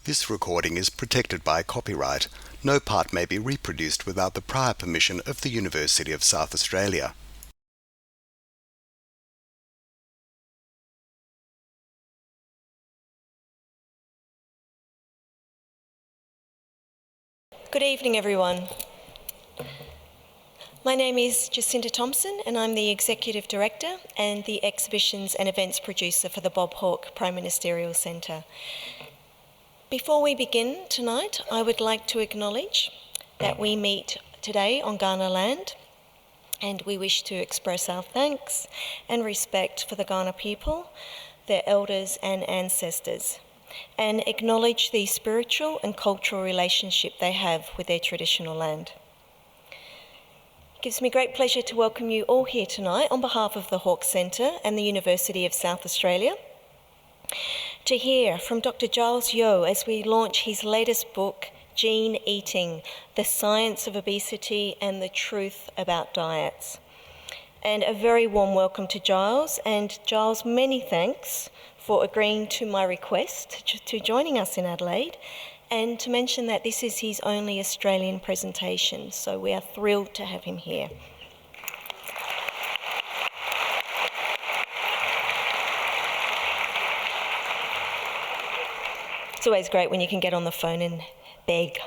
This recording is protected by copyright. No part may be reproduced without the prior permission of the University of South Australia. Good evening, everyone. My name is Jacinta Thompson, and I'm the Executive Director and the Exhibitions and Events Producer for the Bob Hawke Prime Ministerial Centre. Before we begin tonight, I would like to acknowledge that we meet today on Kaurna land, and we wish to express our thanks and respect for the Kaurna people, their elders and ancestors, and acknowledge the spiritual and cultural relationship they have with their traditional land. It gives me great pleasure to welcome you all here tonight on behalf of the Hawke Centre and the University of South Australia to hear from Dr. Giles Yeo as we launch his latest book, Gene Eating: The Science of Obesity and the Truth About Diets. And a very warm welcome to Giles, and Giles, many thanks for agreeing to my request to joining us in Adelaide, and to mention that this is his only Australian presentation, so we are thrilled to have him here. It's always great when you can get on the phone and beg.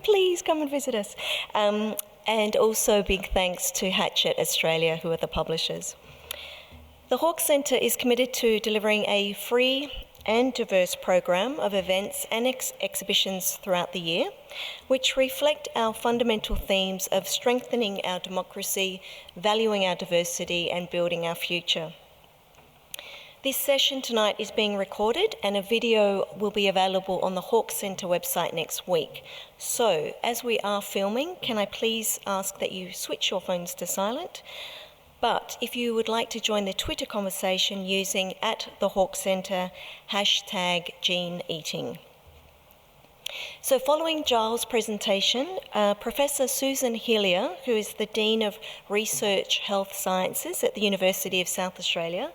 Please come and visit us. And also big thanks to Hatchet Australia, who are the publishers. The Hawke Centre is committed to delivering a free and diverse program of events and exhibitions throughout the year, which reflect our fundamental themes of strengthening our democracy, valuing our diversity, and building our future. This session tonight is being recorded, and a video will be available on the Hawke Centre website next week. So, as we are filming, can I please ask that you switch your phones to silent? But if you would like to join the Twitter conversation using @TheHawkeCentre #GeneEating. So following Giles' presentation, Professor Susan Hillier, who is the Dean of Research Health Sciences at the University of South Australia,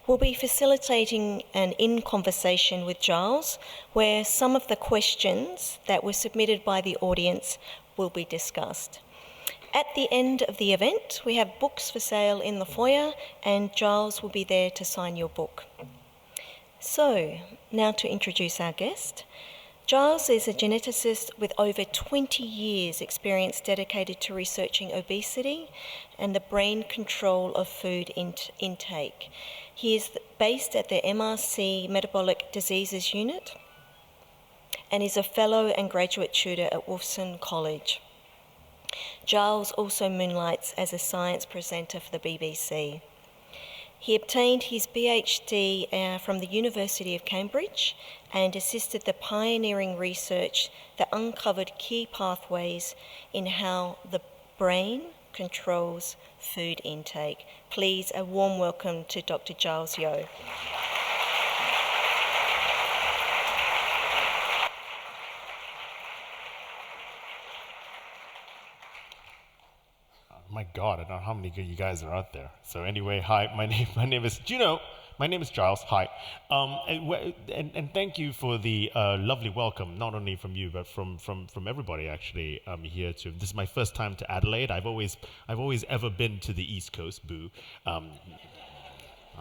will be facilitating an in-conversation with Giles, where some of the questions that were submitted by the audience will be discussed. At the end of the event, we have books for sale in the foyer, and Giles will be there to sign your book. So, now to introduce our guest. Giles is a geneticist with over 20 years' experience dedicated to researching obesity and the brain control of food intake. He is based at the MRC Metabolic Diseases Unit and is a fellow and graduate tutor at Wolfson College. Giles also moonlights as a science presenter for the BBC. He obtained his PhD from the University of Cambridge and assisted the pioneering research that uncovered key pathways in how the brain controls food intake. Please, a warm welcome to Dr. Giles Yeo. My God, I don't know how many of you guys are out there. So anyway, hi, my name is my name is Giles. Hi, and thank you for the lovely welcome, not only from you but from everybody actually here too. This is my first time to Adelaide. I've always ever been to the East Coast. Boo. I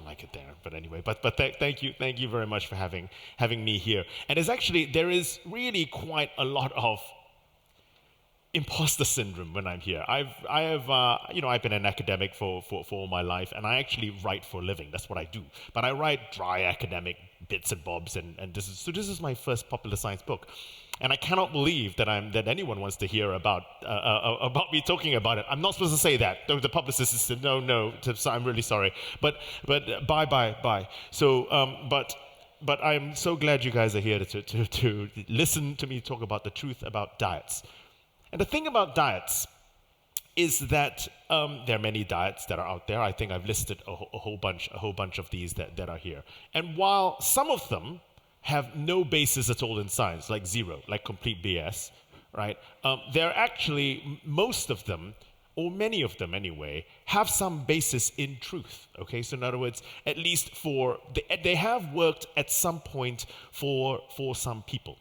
like it there, but anyway. But thank you very much for having me here. And there is really quite a lot of imposter syndrome when I'm here. I've been an academic for all my life, and I actually write for a living. That's what I do. But I write dry academic bits and bobs, and this is my first popular science book, and I cannot believe that anyone wants to hear about me talking about it. I'm not supposed to say that. The publicist said no. I'm really sorry, but bye. So but I'm so glad you guys are here to listen to me talk about the truth about diets. And the thing about diets is that there are many diets that are out there. I think I've listed a whole bunch of these that are here. And while some of them have no basis at all in science, like zero, like complete BS, right? They're actually, most of them or many of them anyway, have some basis in truth. Okay, so in other words, at least they have worked at some point for some people.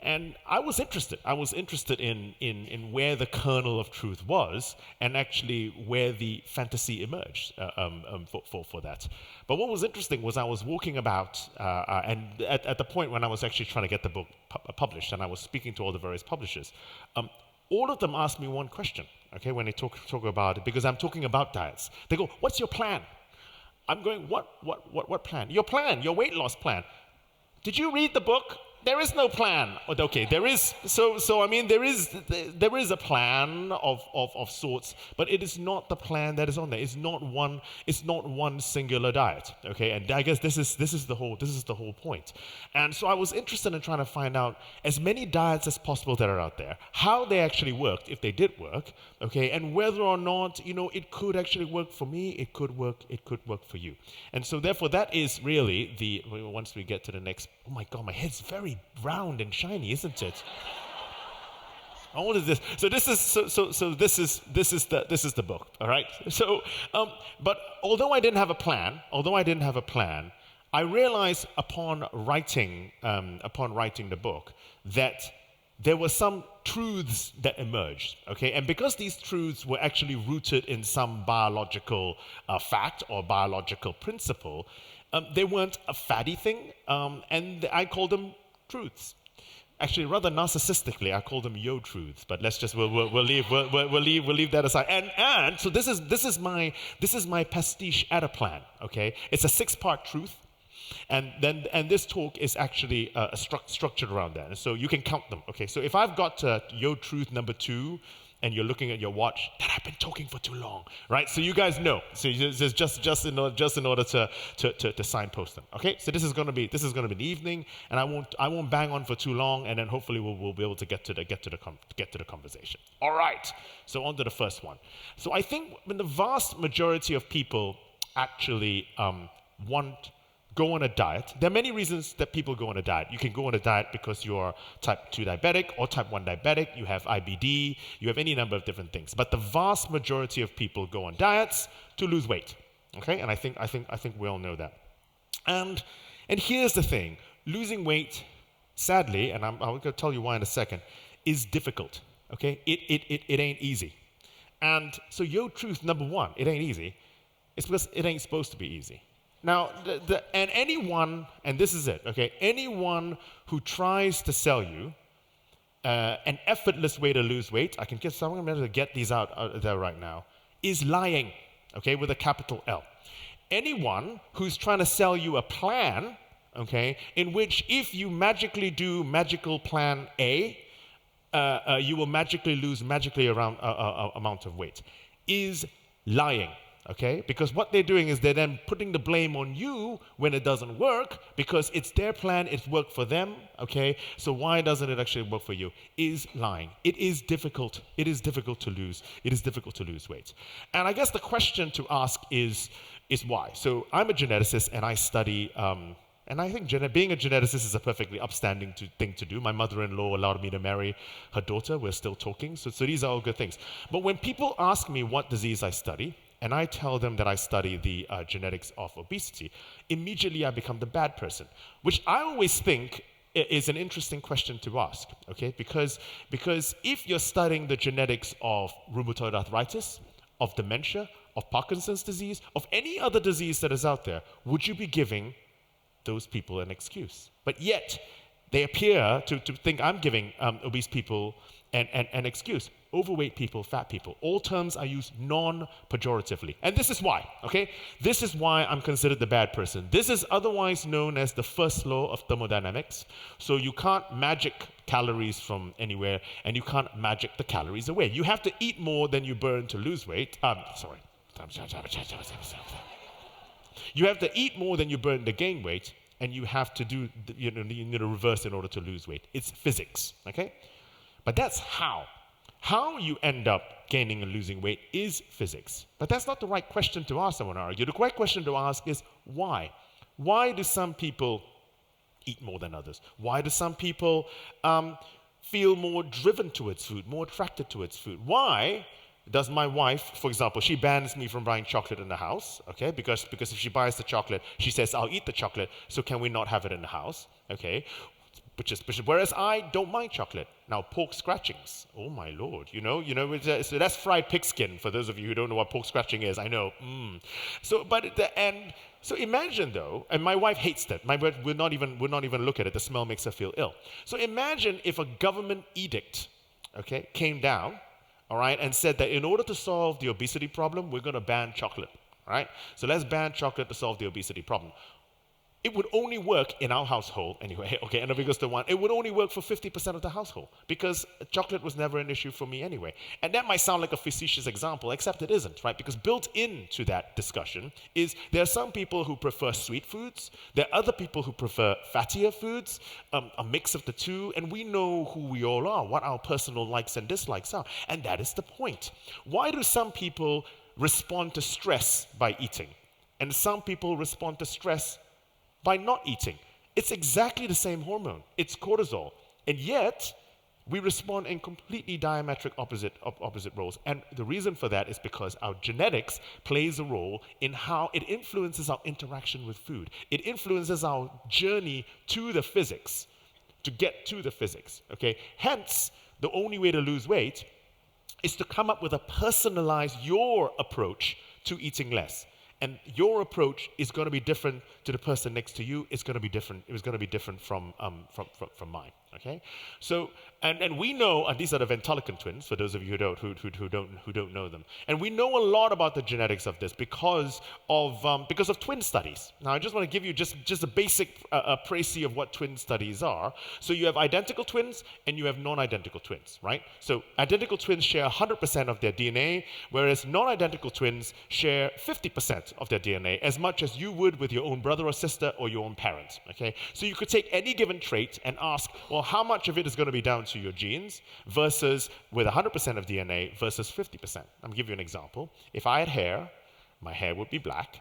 And I was interested. I was interested in where the kernel of truth was, and actually where the fantasy emerged for that. But what was interesting was I was walking about, and at the point when I was actually trying to get the book published, and I was speaking to all the various publishers, all of them asked me one question. Okay, when they talk about it, because I'm talking about diets, they go, "What's your plan?" I'm going, "What plan? Your plan, your weight loss plan. Did you read the book?" There is no plan. Okay, there is. So I mean, there is a plan of sorts, but it is not the plan that is on there. It's not one singular diet. Okay, and I guess this is the whole point. And so I was interested in trying to find out as many diets as possible that are out there, how they actually worked, if they did work. Okay, and whether or not it could actually work for me, it could work for you. And so therefore, that is really once we get to the next. Oh my God, my head's very round and shiny, isn't it? What is this? So this is the book. All right. So, but although I didn't have a plan, I realized upon writing the book that there were some truths that emerged. Okay, and because these truths were actually rooted in some biological fact or biological principle. They weren't a fatty thing, and I call them truths. Actually, rather narcissistically, I call them yo truths. But we'll leave that aside. And so this is my pastiche at a plan. Okay, it's a 6-part truth, and this talk is actually structured around that. And so you can count them. Okay, so if I've got yo truth number 2. And you're looking at your watch, that I've been talking for too long, right? So you guys know. So just in order to signpost them, okay? So this is going to be the evening, and I won't bang on for too long, and then hopefully we'll be able to get to the conversation. All right. So on to the first one. So I think when the vast majority of people actually go on a diet. There are many reasons that people go on a diet. You can go on a diet because you're type 2 diabetic or type 1 diabetic, you have IBD, you have any number of different things. But the vast majority of people go on diets to lose weight. Okay? And I think we all know that. And here's the thing. Losing weight, sadly, and I'm going to tell you why in a second, is difficult. Okay? It ain't easy. And so your truth, number 1, it ain't easy. It's because it ain't supposed to be easy. Now, and anyone, and this is it, okay, anyone who tries to sell you an effortless way to lose weight, I'm going to get these out there right now, is lying, okay, with a capital L. Anyone who's trying to sell you a plan, okay, in which if you magically do magical plan A, you will magically lose around amount of weight, is lying. Okay, because what they're doing is they're then putting the blame on you when it doesn't work because it's their plan, it's worked for them. Okay, so why doesn't it actually work for you? Is lying. It is difficult. It is difficult to lose. It is difficult to lose weight. And I guess the question to ask is why. So I'm a geneticist and I study. And I think being a geneticist is a perfectly upstanding thing to do. My mother-in-law allowed me to marry her daughter. We're still talking. So these are all good things. But when people ask me what disease I study, and I tell them that I study the genetics of obesity, immediately I become the bad person, which I always think is an interesting question to ask, okay? Because if you're studying the genetics of rheumatoid arthritis, of dementia, of Parkinson's disease, of any other disease that is out there, would you be giving those people an excuse? But yet, they appear to think I'm giving obese people an excuse. Overweight people, fat people. All terms are used non-pejoratively. And this is why, okay? This is why I'm considered the bad person. This is otherwise known as the first law of thermodynamics. So you can't magic calories from anywhere, and you can't magic the calories away. You have to eat more than you burn to lose weight. You have to eat more than you burn to gain weight, and you have to do, you need to reverse in order to lose weight. It's physics, okay? But that's how. How you end up gaining and losing weight is physics. But that's not the right question to ask, I want to argue. The right question to ask is why? Why do some people eat more than others? Why do some people feel more driven towards food, more attracted towards food? Why Does my wife, for example, she bans me from buying chocolate in the house, okay? Because if she buys the chocolate, she says, I'll eat the chocolate, so can we not have it in the house, okay? Whereas I don't mind chocolate. Now, pork scratchings, oh my lord, so that's fried pig skin, for those of you who don't know what pork scratching is, I know. So imagine though, and my wife hates that. My wife will not even look at it. The smell makes her feel ill. So imagine if a government edict, okay, came down, all right, and said that in order to solve the obesity problem, we're going to ban chocolate, all right? So let's ban chocolate to solve the obesity problem. It would only work in our household anyway, okay, and because it would only work for 50% of the household because chocolate was never an issue for me anyway. And that might sound like a facetious example, except it isn't, right? Because built into that discussion is there are some people who prefer sweet foods, there are other people who prefer fattier foods, a mix of the two, and we know who we all are, what our personal likes and dislikes are, and that is the point. Why do some people respond to stress by eating, and some people respond to stress by not eating? It's exactly the same hormone. It's cortisol. And yet, we respond in completely diametric opposite roles. And the reason for that is because our genetics plays a role in how it influences our interaction with food. It influences our journey to the physics, to get to the physics, okay? Hence, the only way to lose weight is to come up with a personalized, your approach to eating less. And your approach is going to be different to the person next to you. It's going to be different. It was going to be different from mine. Okay, so and we know, and these are the Ventolican twins for those of you who don't know them. And we know a lot about the genetics of this because of twin studies. Now, I just want to give you just a basic précis of what twin studies are. So you have identical twins and you have non-identical twins, right? So identical twins share 100% of their DNA, whereas non-identical twins share 50% of their DNA, as much as you would with your own brother or sister or your own parents. Okay, so you could take any given trait and ask, well, how much of it is going to be down to your genes versus with 100% of DNA versus 50%. I'll give you an example. If I had hair, my hair would be black.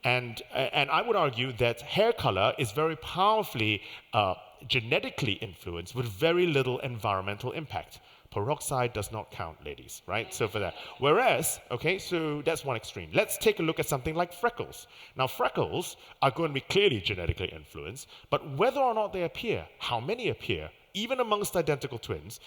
And I would argue that hair color is very powerfully genetically influenced with very little environmental impact. Peroxide does not count, ladies, right? So for that. Whereas, okay, so that's one extreme. Let's take a look at something like freckles. Now, freckles are going to be clearly genetically influenced, but whether or not they appear, how many appear, even amongst identical twins,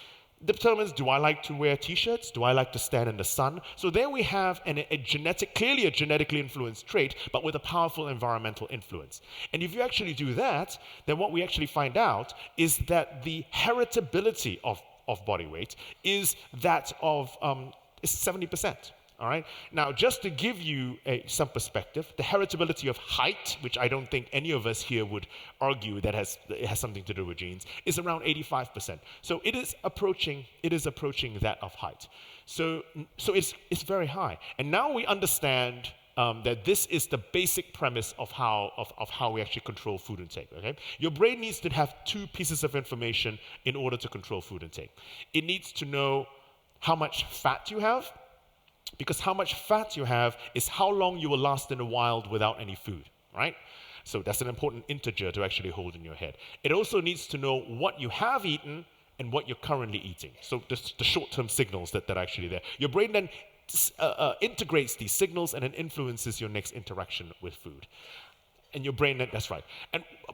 determines, do I like to wear t-shirts? Do I like to stand in the sun? So there we have clearly a genetically influenced trait, but with a powerful environmental influence. And if you actually do that, then what we actually find out is that the heritability of body weight is that of 70%. All right. Now, just to give you some perspective, the heritability of height, which I don't think any of us here would argue that it has something to do with genes, is around 85%. So it is approaching that of height. So it's very high. And now we understand that this is the basic premise of how we actually control food intake. Okay, your brain needs to have two pieces of information in order to control food intake. It needs to know how much fat you have, because how much fat you have is how long you will last in the wild without any food, right? So that's an important integer to actually hold in your head. It also needs to know what you have eaten and what you're currently eating. So the short-term signals that are actually there. Your brain then integrates these signals and then influences your next interaction with food. And your brain, that's right.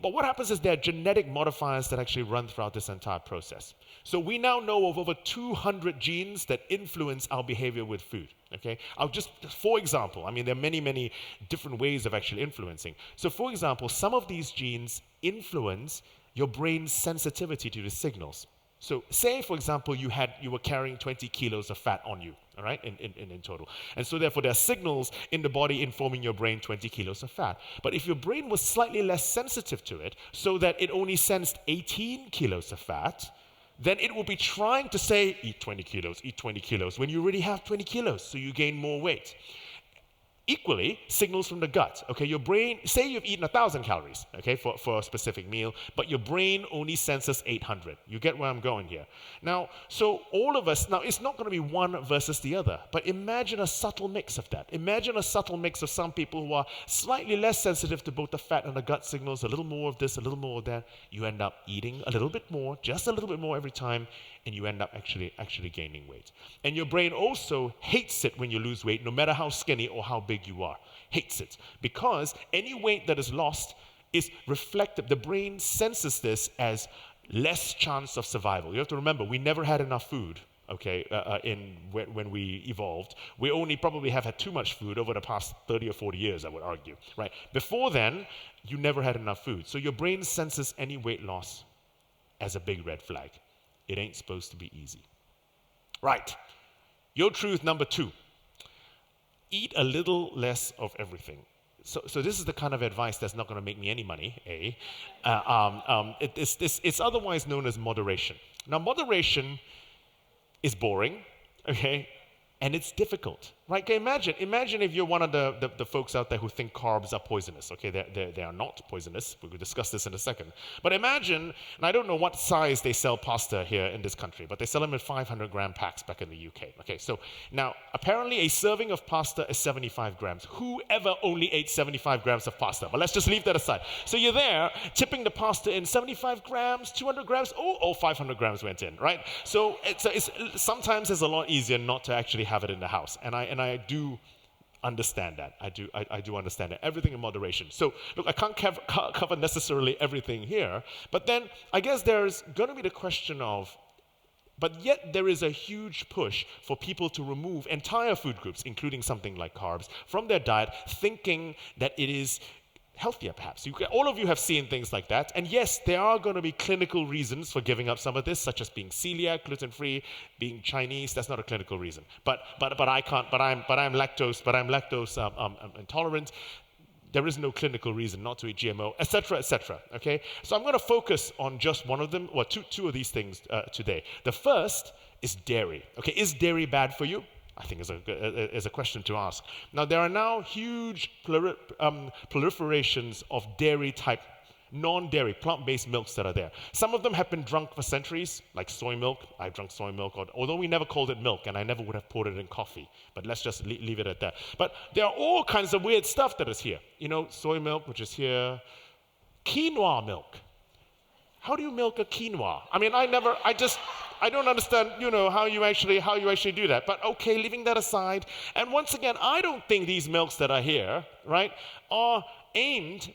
But what happens is there are genetic modifiers that actually run throughout this entire process. So we now know of over 200 genes that influence our behavior with food. Okay, for example, I mean, there are many, many different ways of actually influencing. So for example, some of these genes influence your brain's sensitivity to the signals. So say, for example, you were carrying 20 kilos of fat on you, all right, in total. And so therefore, there are signals in the body informing your brain 20 kilos of fat. But if your brain was slightly less sensitive to it, so that it only sensed 18 kilos of fat, then it will be trying to say, eat 20 kilos, when you already have 20 kilos, so you gain more weight. equally, signals from the gut. Okay, your brain, say you've eaten 1,000 calories, okay, for a specific meal, but your brain only senses 800. You get where I'm going here. Now, so all of us, now it's not going to be one versus the other, but imagine a subtle mix of that. Imagine a subtle mix of some people who are slightly less sensitive to both the fat and the gut signals, a little more of this, a little more of that. You end up eating a little bit more, just a little bit more every time, and you end up actually gaining weight. And your brain also hates it when you lose weight, no matter how skinny or how big you are. Hates it. Because any weight that is lost is reflective. The brain senses this as less chance of survival. You have to remember, we never had enough food, okay, when we evolved. We only probably have had too much food over the past 30 or 40 years, I would argue, right? Before then, you never had enough food. So your brain senses any weight loss as a big red flag. It ain't supposed to be easy. Right. Your truth number 2. Eat a little less of everything. So this is the kind of advice that's not going to make me any money, eh? It's otherwise known as moderation. Now, moderation is boring, okay? And it's difficult, right? Okay, imagine if you're one of the folks out there who think carbs are poisonous, okay? They are not poisonous. We will discuss this in a second. But imagine, and I don't know what size they sell pasta here in this country, but they sell them in 500-gram packs back in the UK. Okay, so now, apparently a serving of pasta is 75 grams. Who ever only ate 75 grams of pasta? But let's just leave that aside. So you're there, tipping the pasta in 75 grams, 200 grams, 500 grams went in, right? So sometimes it's a lot easier not to actually have it in the house, and I do understand that. I do understand that. Everything in moderation. So look, I can't cover necessarily everything here, but then I guess there's going to be the question of, but yet there is a huge push for people to remove entire food groups, including something like carbs, from their diet, thinking that it is healthier, perhaps. All of you have seen things like that. And yes, there are going to be clinical reasons for giving up some of this, such as being celiac, gluten-free, being Chinese. That's not a clinical reason. But I can't. But I'm lactose intolerant. There is no clinical reason not to eat GMO, etc., etc. Okay. So I'm going to focus on just one of them, or two of these things today. The first is dairy. Okay. Is dairy bad for you? I think is a question to ask. Now, there are now huge proliferations of dairy-type, non-dairy, plant-based milks that are there. Some of them have been drunk for centuries, like soy milk. I've drunk soy milk, although we never called it milk, and I never would have poured it in coffee. But let's just leave it at that. But there are all kinds of weird stuff that is here. You know, soy milk, which is here. Quinoa milk. How do you milk a quinoa? I mean, I don't understand, how you actually do that. But okay, leaving that aside. And once again, I don't think these milks that are here, right, are aimed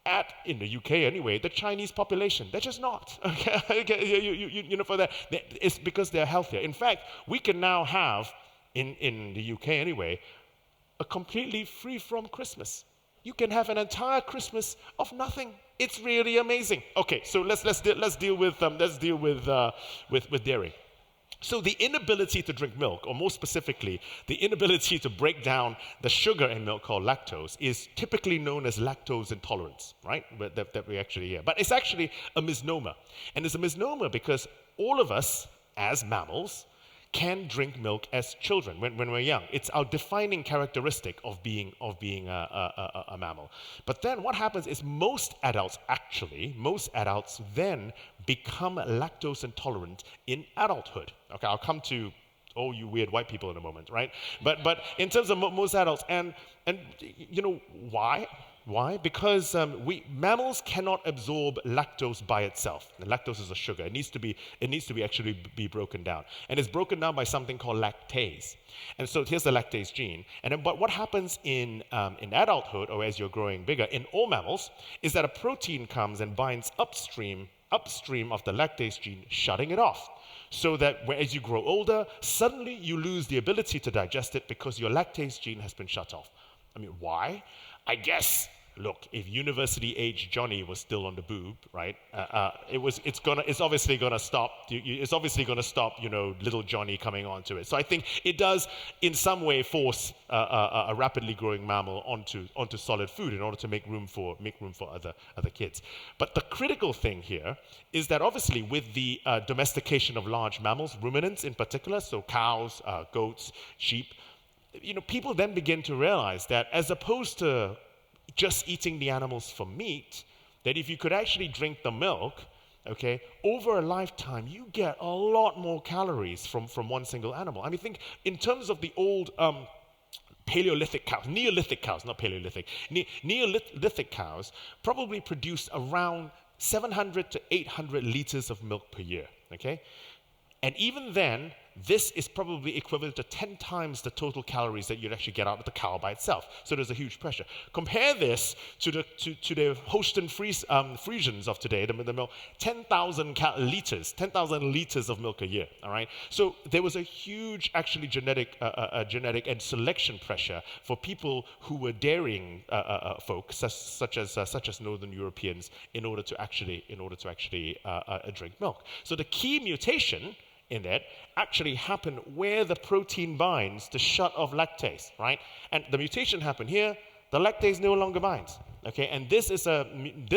at, in the UK anyway, the Chinese population. They're just not. Okay, for that, it's because they're healthier. In fact, we can now have, in the UK anyway, a completely free from Christmas. You can have an entire Christmas of nothing. It's really amazing. Okay, so let's deal with dairy. So the inability to drink milk, or more specifically, the inability to break down the sugar in milk called lactose, is typically known as lactose intolerance, right? That we actually hear. But it's actually a misnomer, and it's a misnomer because all of us, as mammals, can drink milk as children when we're young. It's our defining characteristic of being a mammal. But then what happens is most adults then become lactose intolerant in adulthood. Okay, I'll come to all you weird white people in a moment, right? But in terms of most adults, and why? Why? Because mammals cannot absorb lactose by itself. And lactose is a sugar. It needs to be actually be broken down, and it's broken down by something called lactase. And so here's the lactase gene. And then, but what happens in adulthood, or as you're growing bigger, in all mammals, is that a protein comes and binds upstream of the lactase gene, shutting it off. So that as you grow older, suddenly you lose the ability to digest it because your lactase gene has been shut off. I mean, why? I guess, look, if university-age Johnny was still on the boob, right? It's obviously gonna stop. It's obviously gonna stop, little Johnny coming onto it. So I think it does, in some way, force a rapidly growing mammal onto solid food in order to make room for other kids. But the critical thing here is that obviously with the domestication of large mammals, ruminants in particular, so cows, goats, sheep, people then begin to realize that as opposed to just eating the animals for meat, that if you could actually drink the milk, okay, over a lifetime, you get a lot more calories from one single animal. I mean, think in terms of the old Paleolithic cows, Neolithic cows, not Paleolithic, Neolithic cows probably produced around 700 to 800 liters of milk per year, okay? And even then, this is probably equivalent to 10 times the total calories that you'd actually get out of the cow by itself. So there's a huge pressure. Compare this to the Holstein Friesians of today, the milk, 10,000 liters of milk a year, all right? So there was a huge actually genetic and selection pressure for people who were dairying folks, such as Northern Europeans, in order to actually drink milk. So the key mutation in that actually happen where the protein binds to shut off lactase, right? And the mutation happened here, the lactase no longer binds, okay? And this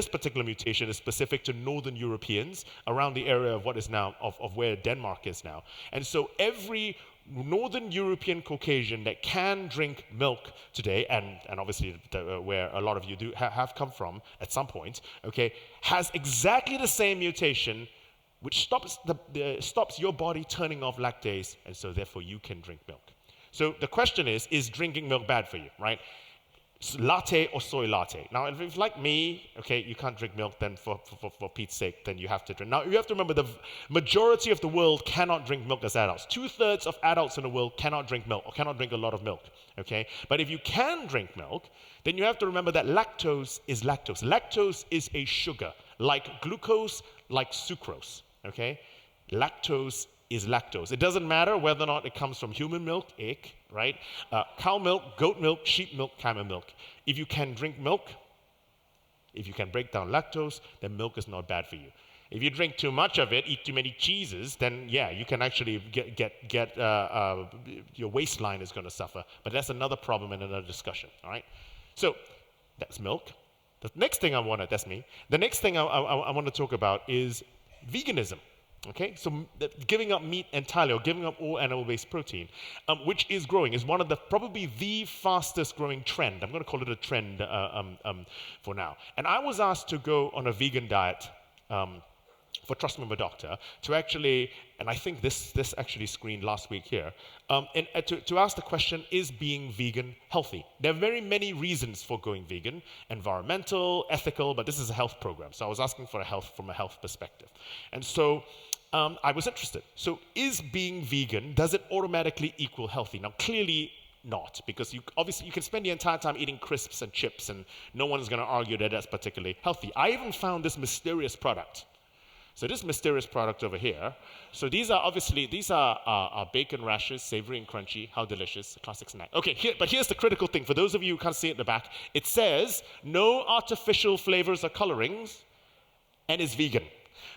particular mutation is specific to Northern Europeans around the area of what is now, of where Denmark is now. And so every Northern European Caucasian that can drink milk today, and obviously where a lot of you have come from at some point, okay, has exactly the same mutation which stops your body turning off lactase, and so therefore you can drink milk. So the question is drinking milk bad for you, right? Latte or soy latte. Now, if it's like me, okay, you can't drink milk, then for Pete's sake, then you have to drink. Now, you have to remember the majority of the world cannot drink milk as adults. 2/3 of adults in the world cannot drink milk or cannot drink a lot of milk, okay? But if you can drink milk, then you have to remember that lactose is lactose. Lactose is a sugar, like glucose, like sucrose, okay? Lactose is lactose. It doesn't matter whether or not it comes from human milk, egg, right? Cow milk, goat milk, sheep milk, camel milk. If you can drink milk, if you can break down lactose, then milk is not bad for you. If you drink too much of it, eat too many cheeses, then yeah, you can actually get your waistline is going to suffer. But that's another problem and another discussion, all right? So that's milk. The next thing I want to talk about is veganism. Okay, so giving up meat entirely, or giving up all animal-based protein, which is growing, is one of probably the fastest growing trend. I'm going to call it a trend for now. And I was asked to go on a vegan diet for Trust Me, I'm a Doctor, to actually, and I think this actually screened last week here, and to ask the question, is being vegan healthy? There are very many reasons for going vegan, environmental, ethical, but this is a health program, so I was asking for from a health perspective. And so I was interested. So is being vegan, does it automatically equal healthy? Now, clearly not, because obviously you can spend the entire time eating crisps and chips, and no one's going to argue that that's particularly healthy. I even found this mysterious product. So this mysterious product over here, so these are bacon rashers, savory and crunchy, how delicious, a classic snack. Okay, but here's the critical thing. For those of you who can't see it at the back, it says no artificial flavors or colorings, and it's vegan.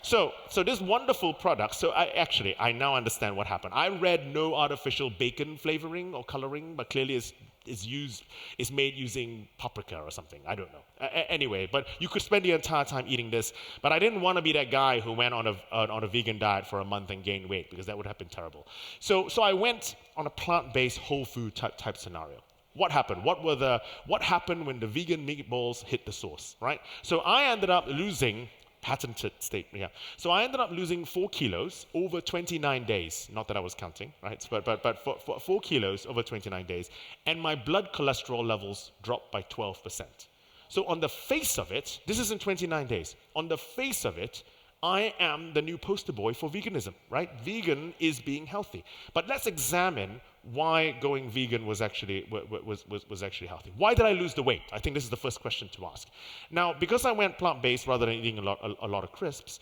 So this wonderful product, so I now understand what happened. I read no artificial bacon flavoring or coloring, but clearly it's made using paprika or something. I don't know. Anyway, but you could spend the entire time eating this. But I didn't want to be that guy who went on a vegan diet for a month and gained weight, because that would have been terrible. So I went on a plant-based whole food type scenario. What happened? What happened when the vegan meatballs hit the sauce, right? So I ended up losing. Patented statement, yeah. So I ended up losing 4 kilos over 29 days. Not that I was counting, right? But for 4 kilos over 29 days. And my blood cholesterol levels dropped by 12%. So on the face of it, this is in 29 days. On the face of it, I am the new poster boy for veganism, right? Vegan is being healthy. But let's examine why going vegan was actually healthy. Why did I lose the weight? I think this is the first question to ask. Now, because I went plant-based rather than eating a lot of crisps,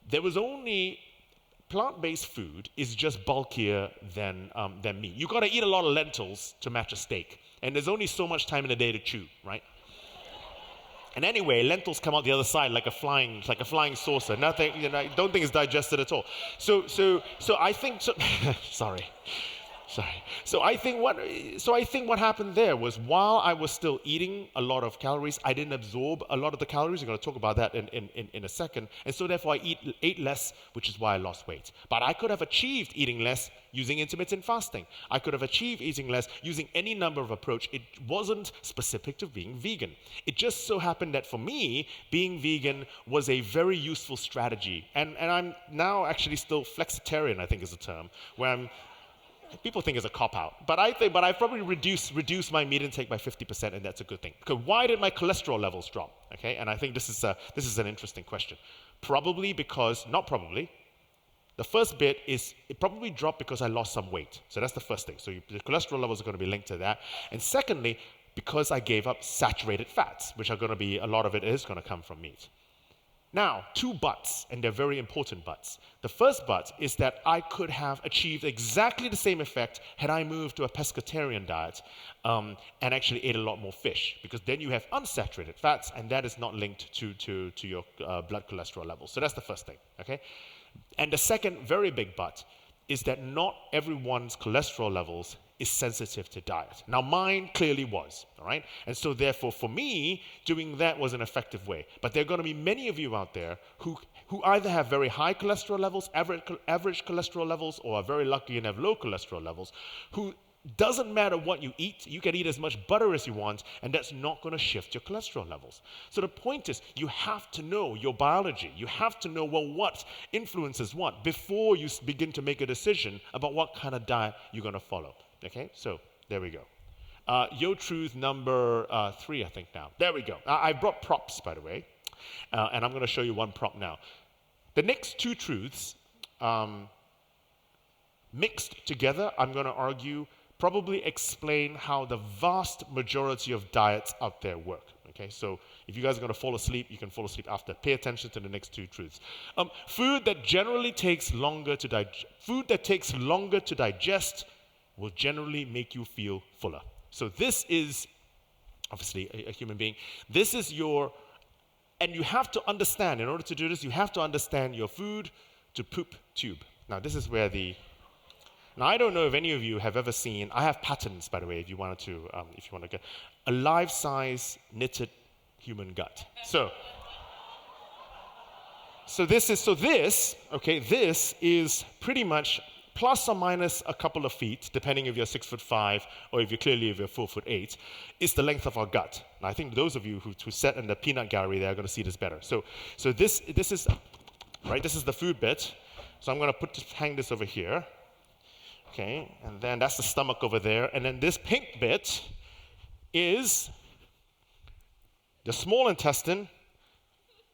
there was only plant-based food is just bulkier than meat. You got to eat a lot of lentils to match a steak, and there's only so much time in the day to chew, right? And anyway, lentils come out the other side like a flying saucer. Nothing, I don't think it's digested at all. So I think, sorry. Sorry. So I think what happened there was while I was still eating a lot of calories, I didn't absorb a lot of the calories. We're going to talk about that in a second. And so therefore I ate less, which is why I lost weight. But I could have achieved eating less using intermittent fasting. I could have achieved eating less using any number of approach. It wasn't specific to being vegan. It just so happened that for me, being vegan was a very useful strategy. And I'm now actually still flexitarian, I think is the term, where people think it's a cop-out, but I've probably reduced my meat intake by 50%, and that's a good thing. Because why did my cholesterol levels drop? Okay, and I think this is an interesting question. Probably because, not probably, the first bit is it probably dropped because I lost some weight. So that's the first thing. So the cholesterol levels are going to be linked to that. And secondly, because I gave up saturated fats, which are going to be, a lot of it is going to come from meat. Now, two buts, and they're very important buts. The first but is that I could have achieved exactly the same effect had I moved to a pescatarian diet and actually ate a lot more fish, because then you have unsaturated fats, and that is not linked to your blood cholesterol levels. So that's the first thing, okay? And the second very big but is that not everyone's cholesterol levels is sensitive to diet. Now, mine clearly was, all right? And so therefore, for me, doing that was an effective way. But there are going to be many of you out there who either have very high cholesterol levels, average cholesterol levels, or are very lucky and have low cholesterol levels, who doesn't matter what you eat, you can eat as much butter as you want, and that's not going to shift your cholesterol levels. So the point is, you have to know your biology. You have to know, well, what influences what before you begin to make a decision about what kind of diet you're going to follow. Okay, so there we go. Yo Truth number 3, I think now. There we go. I brought props, by the way, and I'm going to show you one prop now. The next two truths mixed together, I'm going to argue, probably explain how the vast majority of diets out there work. Okay, so if you guys are going to fall asleep, you can fall asleep after. Pay attention to the next two truths. Food that takes longer to digest will generally make you feel fuller. So this is, obviously, a human being. This is and you have to understand, in order to do this, you have to understand your food to poop tube. Now, this is where now I don't know if any of you have ever seen, I have patterns, by the way, if you want to get a life-size knitted human gut. So this is pretty much plus or minus a couple of feet, depending if you're 6'5" or if you're 4'8", is the length of our gut. Now, I think those of you who sat in the peanut gallery, they're going to see this better. So this is right. This is the food bit. So I'm going to hang this over here. Okay, and then that's the stomach over there, and then this pink bit is the small intestine,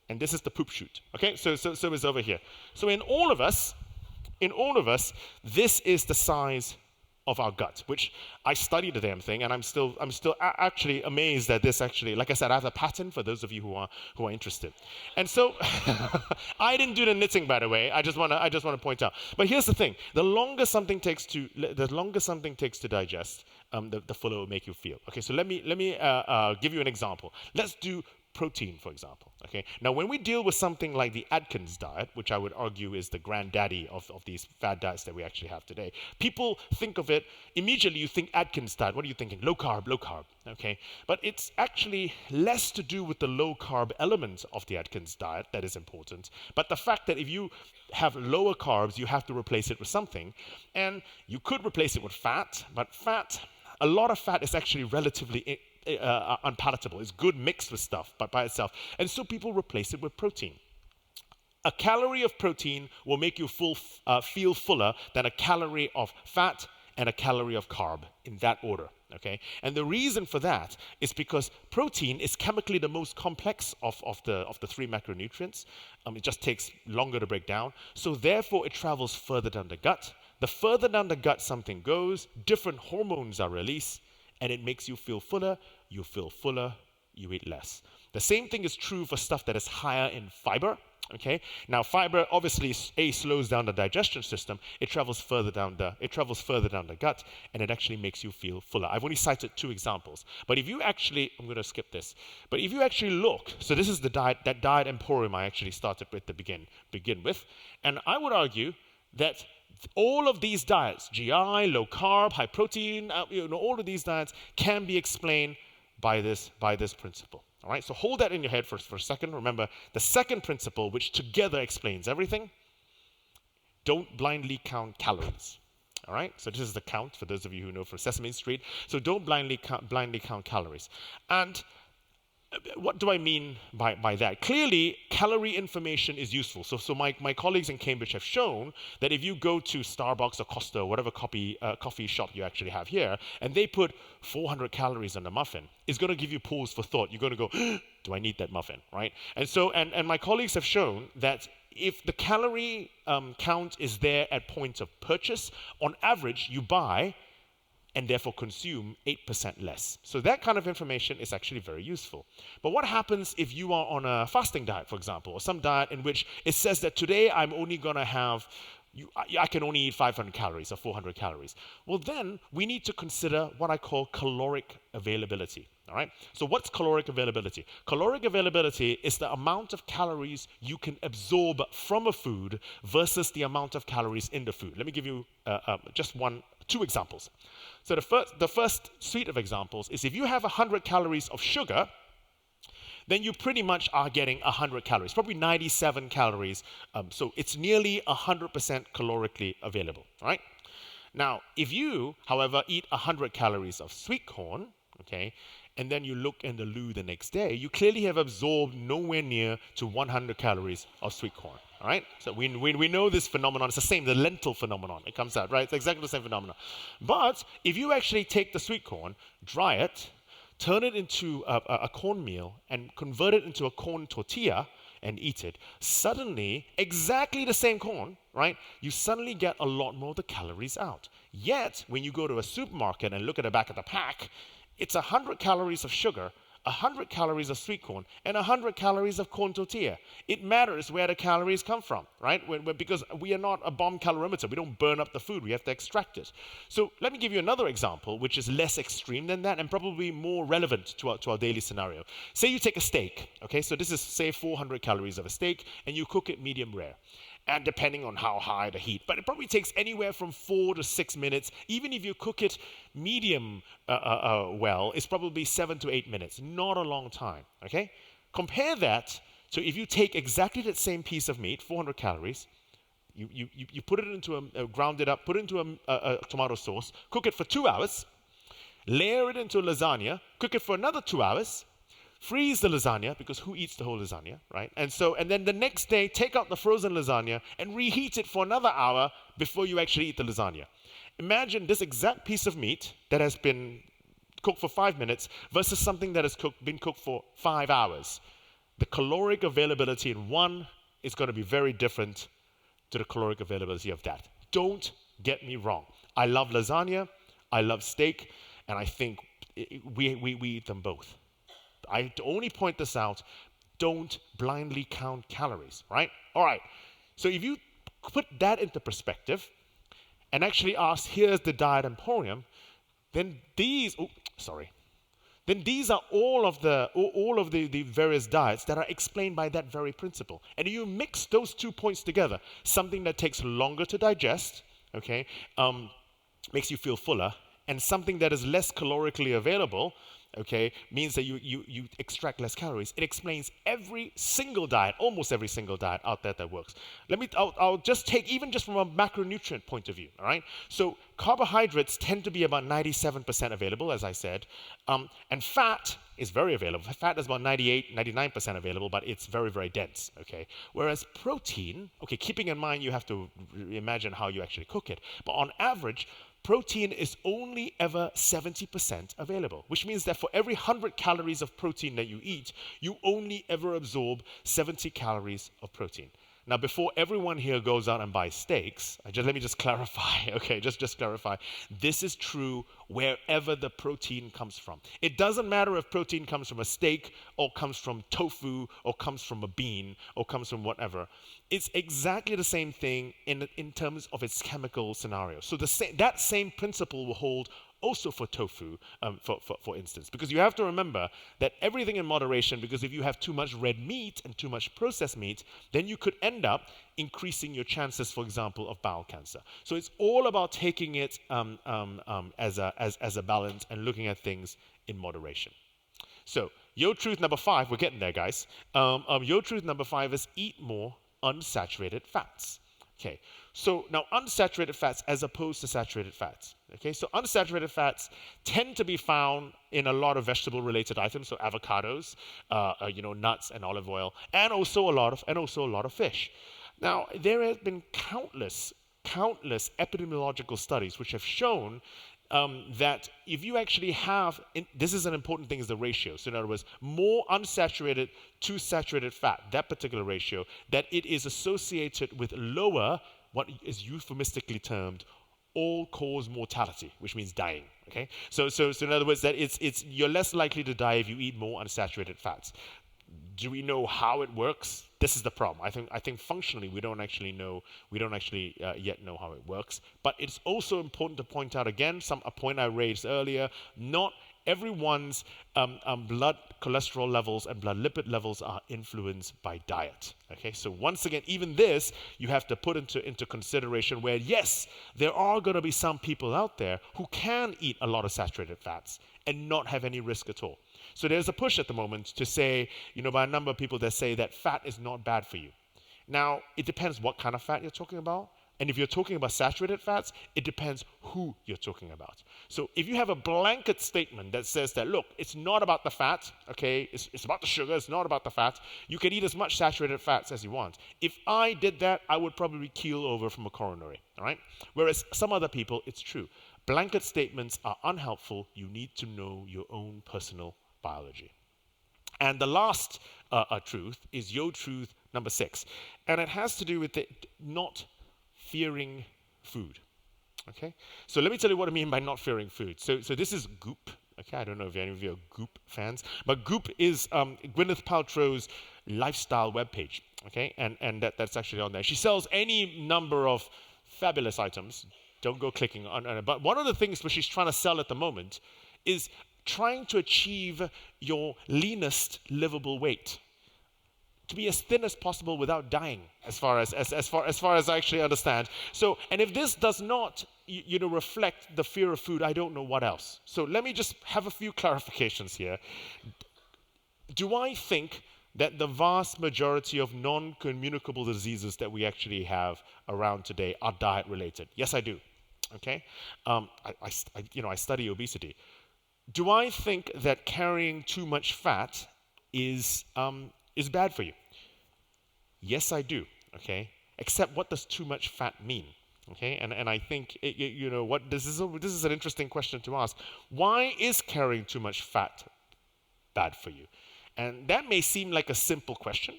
and this is the poop chute. Okay, so it's over here. So in all of us, this is the size of our gut, which I studied the damn thing, and I'm still actually amazed that this actually, like I said, I have a pattern for those of you who are interested. And so I didn't do the knitting, by the way. I just want to point out. But here's the thing: the longer something takes to digest, the fuller it will make you feel. Okay, so let me give you an example. Let's do protein, for example. Okay. Now, when we deal with something like the Atkins diet, which I would argue is the granddaddy of these fad diets that we actually have today, people think of it, immediately you think Atkins diet. What are you thinking? Low carb, low carb. Okay. But it's actually less to do with the low carb element of the Atkins diet that is important, but the fact that if you have lower carbs, you have to replace it with something. And you could replace it with fat, but a lot of fat is actually relatively unpalatable. It's good mixed with stuff, but by itself. And so people replace it with protein. A calorie of protein will make you feel fuller than a calorie of fat and a calorie of carb, in that order. Okay? And the reason for that is because protein is chemically the most complex of the three macronutrients. It just takes longer to break down. So therefore, it travels further down the gut. The further down the gut something goes, different hormones are released, and it makes you feel fuller. You feel fuller, you eat less. The same thing is true for stuff that is higher in fiber. Okay. Now, fiber obviously slows down the digestion system. It travels further down the gut, and it actually makes you feel fuller. I've only cited 2 examples, but if you actually, I'm going to skip this. But if you actually look, so this is that diet Emporium I actually started with to begin with, and I would argue that all of these diets, GI, low carb, high protein, all of these diets can be explained by this principle. All right, so hold that in your head for a second. Remember, the second principle, which together explains everything, don't blindly count calories. All right, so this is the count for those of you who know from Sesame Street. So don't blindly count calories. And what do I mean by that? Clearly, calorie information is useful. So my colleagues in Cambridge have shown that if you go to Starbucks or Costa or whatever coffee shop you actually have here, and they put 400 calories on the muffin, it's going to give you pause for thought. You're going to go, do I need that muffin, right? And so, and my colleagues have shown that if the calorie count is there at point of purchase, on average, you buy and therefore consume 8% less. So that kind of information is actually very useful. But what happens if you are on a fasting diet, for example, or some diet in which it says that today I'm only going to have, I can only eat 500 calories or 400 calories? Well, then we need to consider what I call caloric availability. All right? So what's caloric availability? Caloric availability is the amount of calories you can absorb from a food versus the amount of calories in the food. Let me give you just two examples. So the first suite of examples is if you have 100 calories of sugar, then you pretty much are getting 100 calories, probably 97 calories. So it's nearly 100% calorically available, right? Now, if you, however, eat 100 calories of sweet corn, okay, and then you look in the loo the next day, you clearly have absorbed nowhere near to 100 calories of sweet corn. All right? So we know this phenomenon. It's the same, the lentil phenomenon. It comes out, right? It's exactly the same phenomenon. But if you actually take the sweet corn, dry it, turn it into a cornmeal, and convert it into a corn tortilla and eat it, suddenly, exactly the same corn, right? You suddenly get a lot more of the calories out. Yet, when you go to a supermarket and look at the back of the pack, it's 100 calories of sugar, 100 calories of sweet corn, and 100 calories of corn tortilla. It matters where the calories come from, right? Because we are not a bomb calorimeter. We don't burn up the food. We have to extract it. So let me give you another example, which is less extreme than that and probably more relevant to our daily scenario. Say you take a steak, okay? So this is, say, 400 calories of a steak, and you cook it medium rare. And depending on how high the heat, but it probably takes anywhere from 4 to 6 minutes. Even if you cook it medium well, it's probably 7 to 8 minutes. Not a long time, okay? Compare that to if you take exactly that same piece of meat, 400 calories, you put it into ground it up, put it into a tomato sauce, cook it for 2 hours, layer it into a lasagna, cook it for another 2 hours, freeze the lasagna, because who eats the whole lasagna, right? And then the next day, take out the frozen lasagna and reheat it for another hour before you actually eat the lasagna. Imagine this exact piece of meat that has been cooked for 5 minutes versus something that has been cooked for 5 hours. The caloric availability in one is going to be very different to the caloric availability of that. Don't get me wrong. I love lasagna, I love steak, and I think we eat them both. I only point this out, don't blindly count calories, right? All right, so if you put that into perspective and actually ask, here's the diet Emporium, then these are all of the various diets that are explained by that very principle. And you mix those 2 points together, something that takes longer to digest, okay, makes you feel fuller, and something that is less calorically available, okay, means that you extract less calories. It explains every single diet, almost every single diet out there that works. I'll just take, even just from a macronutrient point of view, all right? So carbohydrates tend to be about 97% available, as I said, and fat is very available. Fat is about 99% available, but it's very, very dense, okay? Whereas protein, okay, keeping in mind you have to imagine how you actually cook it, but on average, protein is only ever 70% available, which means that for every 100 calories of protein that you eat, you only ever absorb 70 calories of protein. Now, before everyone here goes out and buys steaks, let me just clarify, okay, just clarify. This is true wherever the protein comes from. It doesn't matter if protein comes from a steak or comes from tofu or comes from a bean or comes from whatever. It's exactly the same thing in terms of its chemical scenario. So that same principle will hold also for tofu, for instance. Because you have to remember that everything in moderation, because if you have too much red meat and too much processed meat, then you could end up increasing your chances, for example, of bowel cancer. So it's all about taking it as a balance and looking at things in moderation. So, your truth number 5, we're getting there, guys. Your truth number 5 is eat more unsaturated fats. Okay, so now unsaturated fats as opposed to saturated fats. Okay, so unsaturated fats tend to be found in a lot of vegetable-related items, so avocados, nuts and olive oil, and also a lot of fish. Now, there have been countless epidemiological studies which have shown that if you actually have, this is an important thing, is the ratio. So in other words, more unsaturated to saturated fat, that particular ratio, that it is associated with lower, what is euphemistically termed, all-cause mortality, which means dying. Okay, so in other words, that it's you're less likely to die if you eat more unsaturated fats. Do we know how it works? This is the problem. I think functionally we don't actually yet know how it works. But it's also important to point out again a point I raised earlier. Not everyone's blood cholesterol levels and blood lipid levels are influenced by diet. Okay, so once again, even this you have to put into consideration. Where yes, there are going to be some people out there who can eat a lot of saturated fats and not have any risk at all. So there's a push at the moment to say, by a number of people that say that fat is not bad for you. Now, it depends what kind of fat you're talking about. And if you're talking about saturated fats, it depends who you're talking about. So if you have a blanket statement that says that, look, it's not about the fat, okay, it's about the sugar, it's not about the fat, you can eat as much saturated fats as you want. If I did that, I would probably keel over from a coronary, all right? Whereas some other people, it's true. Blanket statements are unhelpful. You need to know your own personal biology. And the last truth is your truth number 6. And it has to do with not fearing food. Okay? So let me tell you what I mean by not fearing food. So this is Goop. Okay, I don't know if any of you are Goop fans, but Goop is Gwyneth Paltrow's lifestyle webpage. Okay, and that's actually on there. She sells any number of fabulous items. Don't go clicking on it. But one of the things which she's trying to sell at the moment is trying to achieve your leanest livable weight, to be as thin as possible without dying, as far as I actually understand. So, and if this does not reflect the fear of food, I don't know what else. So let me just have a few clarifications here. Do I think that the vast majority of non-communicable diseases that we actually have around today are diet related? Yes, I do. Okay, I study obesity. Do I think that carrying too much fat is bad for you? Yes, I do. Okay, except what does too much fat mean? Okay, and I think what this is an interesting question to ask. Why is carrying too much fat bad for you? And that may seem like a simple question,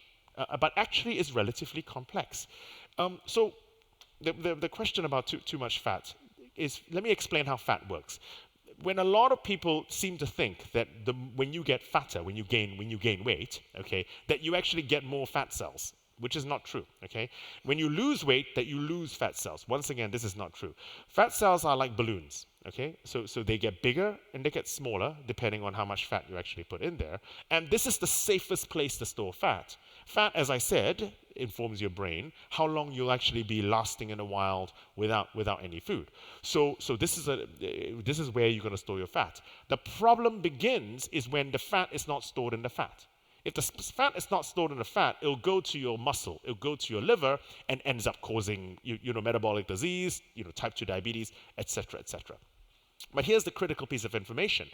but actually is relatively complex. So the question about too much fat is, let me explain how fat works. When a lot of people seem to think that when you get fatter, when you gain weight, okay, that you actually get more fat cells, which is not true. Okay, when you lose weight, that you lose fat cells. Once again, this is not true. Fat cells are like balloons. Okay, so they get bigger and they get smaller depending on how much fat you actually put in there. And this is the safest place to store fat. Fat, as I said, informs your brain how long you'll actually be lasting in the wild without any food. So this is where you're going to store your fat. The problem begins is when the fat is not stored in the fat. If the fat is not stored in the fat, it'll go to your muscle, it'll go to your liver, and ends up causing metabolic disease, type 2 diabetes, etc., etc. But here's the critical piece of information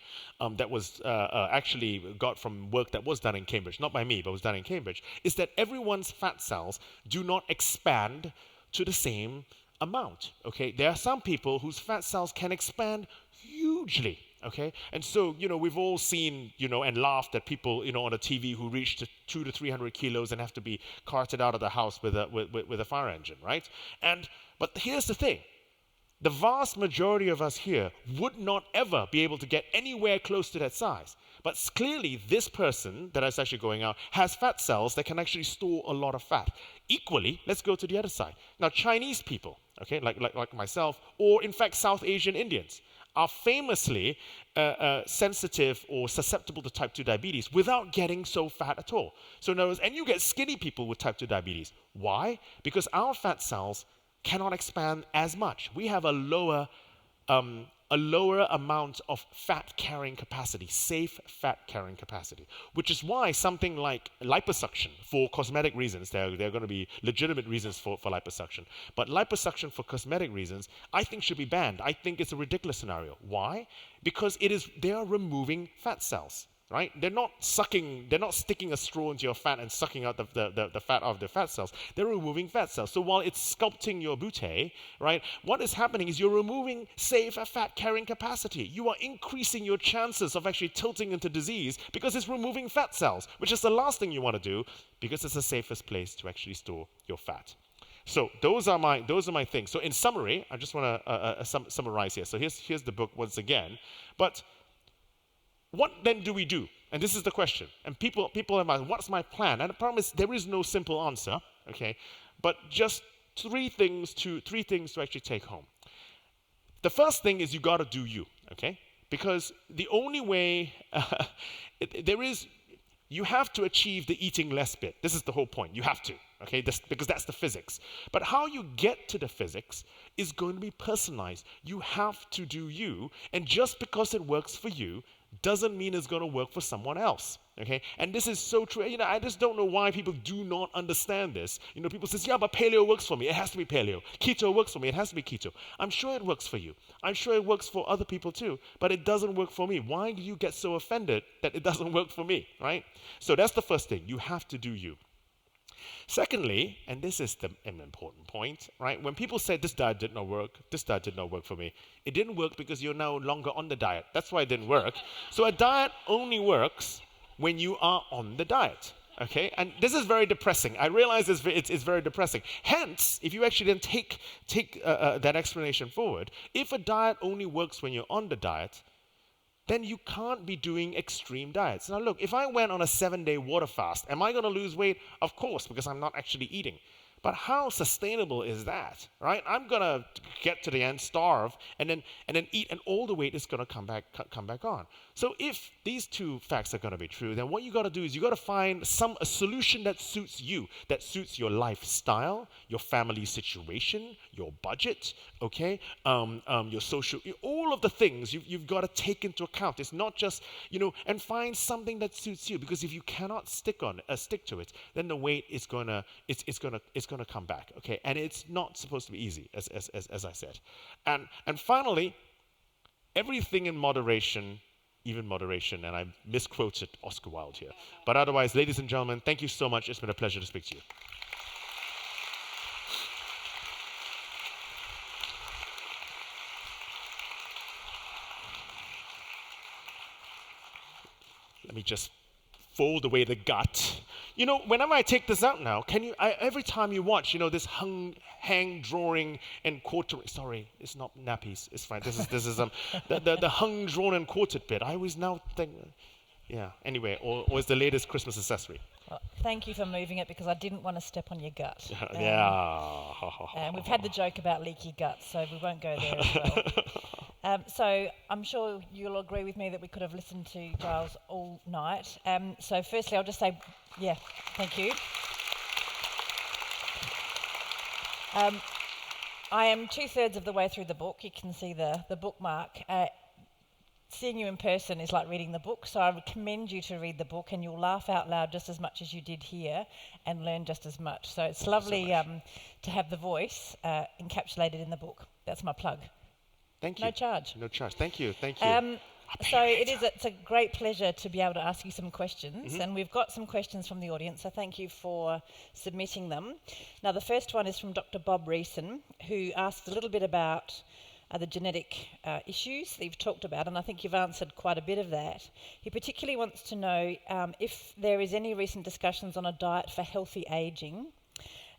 that was actually got from work that was done in Cambridge, not by me, but was done in Cambridge, is that everyone's fat cells do not expand to the same amount. Okay, there are some people whose fat cells can expand hugely. Okay, and so we've all seen and laughed at people on a TV who reach to 200 to 300 kilos and have to be carted out of the house with a fire engine, right? But here's the thing. The vast majority of us here would not ever be able to get anywhere close to that size. But clearly, this person that is actually going out has fat cells that can actually store a lot of fat. Equally, let's go to the other side. Now, Chinese people, okay, like myself, or in fact, South Asian Indians. are famously sensitive or susceptible to type 2 diabetes without getting so fat at all. So in other words, and you get skinny people with type 2 diabetes. Why? Because our fat cells cannot expand as much. We have a lower amount of fat carrying capacity, safe fat carrying capacity, which is why something like liposuction for cosmetic reasons, there are going to be legitimate reasons for liposuction, but liposuction for cosmetic reasons, I think should be banned. I think it's a ridiculous scenario. Why? Because they are removing fat cells. Right? They're not sticking a straw into your fat and sucking out the fat of the fat cells. They're removing fat cells. So while it's sculpting your butte, right, what is happening is you're removing safe fat carrying capacity. You are increasing your chances of actually tilting into disease because it's removing fat cells, which is the last thing you want to do because it's the safest place to actually store your fat. So those are my things. So in summary, I just want to summarize here. So here's the book once again. But what then do we do? And this is the question. And people have asked, what's my plan? And the problem is there is no simple answer, okay? But just three things to actually take home. The first thing is you got to do you, okay? Because the only way you have to achieve the eating less bit. This is the whole point. You have to, okay? Because that's the physics. But how you get to the physics is going to be personalized. You have to do you, and just because it works for you doesn't mean it's going to work for someone else, okay? And this is so true. I just don't know why people do not understand this. People say, yeah, but paleo works for me. It has to be paleo. Keto works for me. It has to be keto. I'm sure it works for you. I'm sure it works for other people too, but it doesn't work for me. Why do you get so offended that it doesn't work for me, right? So that's the first thing. You have to do you. Secondly, and this is an important point, right? When people say this diet did not work for me, it didn't work because you're no longer on the diet. That's why it didn't work. So a diet only works when you are on the diet, okay? And this is very depressing. I realize it's very depressing. Hence, if you actually then take that explanation forward, if a diet only works when you're on the diet, then you can't be doing extreme diets. Now look, if I went on a 7-day water fast, am I going to lose weight? Of course, because I'm not actually eating. But how sustainable is that, right? I'm going to get to the end, starve, and then eat, and all the weight is going to come back on. So if these two facts are going to be true, then what you got to do is you got to find a solution that suits you, that suits your lifestyle, your family situation, your budget, okay, your social, all of the things you've got to take into account. It's not just, and find something that suits you, because if you cannot stick to it, then the weight is gonna come back, okay? And it's not supposed to be easy, as I said. And finally, everything in moderation, even moderation, and I misquoted Oscar Wilde here. But otherwise, ladies and gentlemen, thank you so much. It's been a pleasure to speak to you. Let me just fold away the gut. Whenever I take this out now, every time you watch, this hang drawing and quartering. Sorry, it's not nappies. It's fine. This is the hung drawn and quartered bit. I always now think, yeah. Anyway, or it's the latest Christmas accessory. Well, thank you for moving it, because I didn't want to step on your gut. Yeah. And we've had the joke about leaky guts, so we won't go there as well. So I'm sure you'll agree with me that we could have listened to Giles all night. So firstly, I'll just say, yeah, thank you. I am 2/3 of the way through the book. You can see the bookmark. Seeing you in person is like reading the book, so I would commend you to read the book, and you'll laugh out loud just as much as you did here and learn just as much. So it's lovely to have the voice encapsulated in the book. That's my plug. Thank you. No charge. No charge. Thank you. So it's a great pleasure to be able to ask you some questions, and we've got some questions from the audience, so thank you for submitting them. Now, the first one is from Dr. Bob Reeson, who asked a little bit about the genetic issues that you've talked about, and I think you've answered quite a bit of that. He particularly wants to know if there is any recent discussions on a diet for healthy ageing,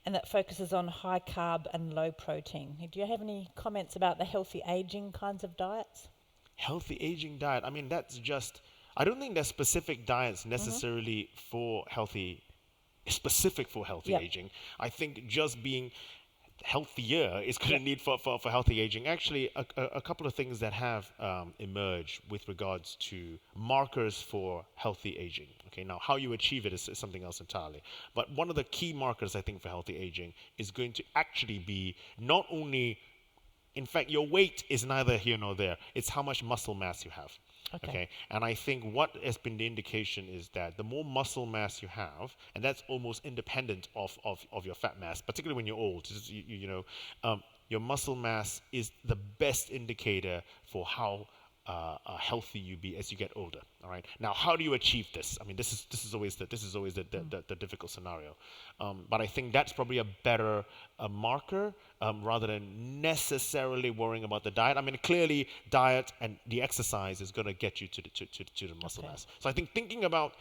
and that focuses on high carb and low protein. Do you have any comments about the healthy ageing kinds of diets? Healthy aging diet. I mean, I don't think there's specific diets necessarily specific for healthy aging. I think just being healthier is going to need for healthy aging. Actually, a couple of things that have emerged with regards to markers for healthy aging. Okay, now how you achieve it is something else entirely. But one of the key markers, I think, for healthy aging is going to actually be not only, in fact, your weight is neither here nor there. It's how much muscle mass you have. Okay. And I think what has been the indication is that the more muscle mass you have, and that's almost independent of your fat mass, particularly when you're old, your muscle mass is the best indicator for how healthy you be as you get older. All right. Now, how do you achieve this? I mean, this is always the difficult scenario. But I think that's probably a better marker rather than necessarily worrying about the diet. I mean, clearly, diet and the exercise is going to get you to the muscle mass. So I think thinking about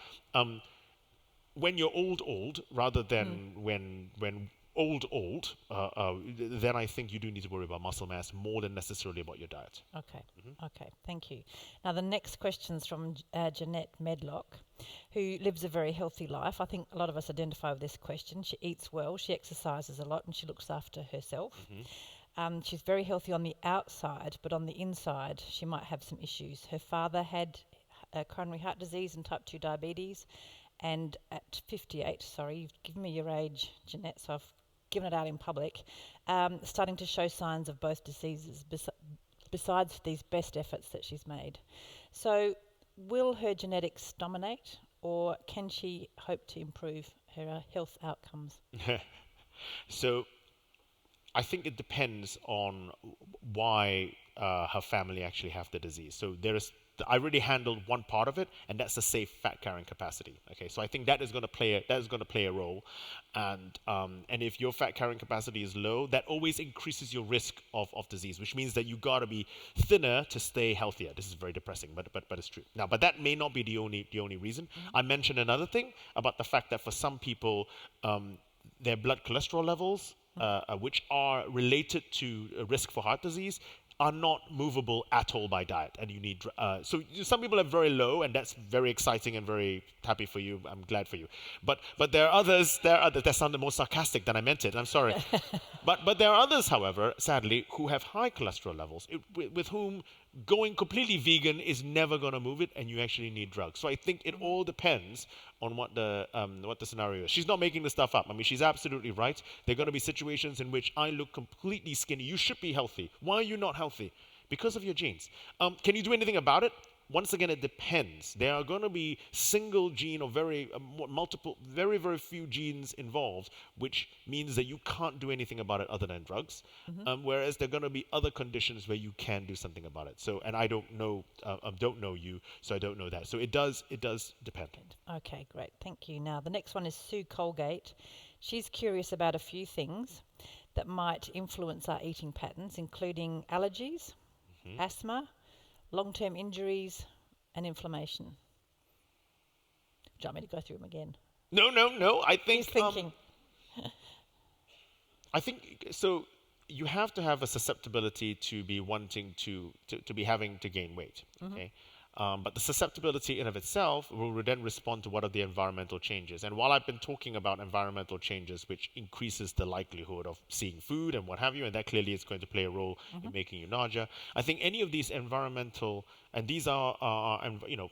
when you're old, rather than when old, then I think you do need to worry about muscle mass more than necessarily about your diet. Okay, thank you. Now the next question's from Jeanette Medlock, who lives a very healthy life. I think a lot of us identify with this question. She eats well, she exercises a lot, and she looks after herself. She's very healthy on the outside, but on the inside she might have some issues. Her father had coronary heart disease and type 2 diabetes, and at 58, sorry, you've given me your age, Jeanette, so I've given it out in public, starting to show signs of both diseases besides these best efforts that she's made. So will her genetics dominate, or can she hope to improve her health outcomes? So I think it depends on why her family actually have the disease. So I already handled one part of it, and that's the safe fat carrying capacity. Okay, so I think that is going to play a role, and if your fat carrying capacity is low, that always increases your risk of disease, which means that you got to be thinner to stay healthier. This is very depressing, but it's true. Now, but that may not be the only reason. I mentioned another thing about the fact that for some people, their blood cholesterol levels, which are related to a risk for heart disease, are not movable at all by diet, and you need so some people are very low, and that's very exciting and very happy for you. I'm glad for you, but there are others that sounded more sarcastic than I meant it. I'm sorry. but there are others, however, sadly, who have high cholesterol levels, with whom going completely vegan is never going to move it, and you actually need drugs. So I think it all depends on what the scenario is. She's not making this stuff up. I mean, she's absolutely right. There are going to be situations in which I look completely skinny. You should be healthy. Why are you not healthy? Because of your genes. Can you do anything about it? Once again, it depends. There are going to be single gene or very few genes involved, which means that you can't do anything about it other than drugs. Whereas there are going to be other conditions where you can do something about it. So, and I don't know you, so I don't know that. So it does depend. Okay, great, thank you. Now the next one is Sue Colgate. She's curious about a few things that might influence our eating patterns, including allergies, asthma, long-term injuries, and inflammation. Do you want me to go through them again? No. I think. He's thinking. I think so. You have to have a susceptibility to be wanting to be having to gain weight. Okay. But the susceptibility in of itself will then respond to what are the environmental changes. And while I've been talking about environmental changes, which increases the likelihood of seeing food and what have you, and that clearly is going to play a role in making you larger, I think any of these environmental, and these are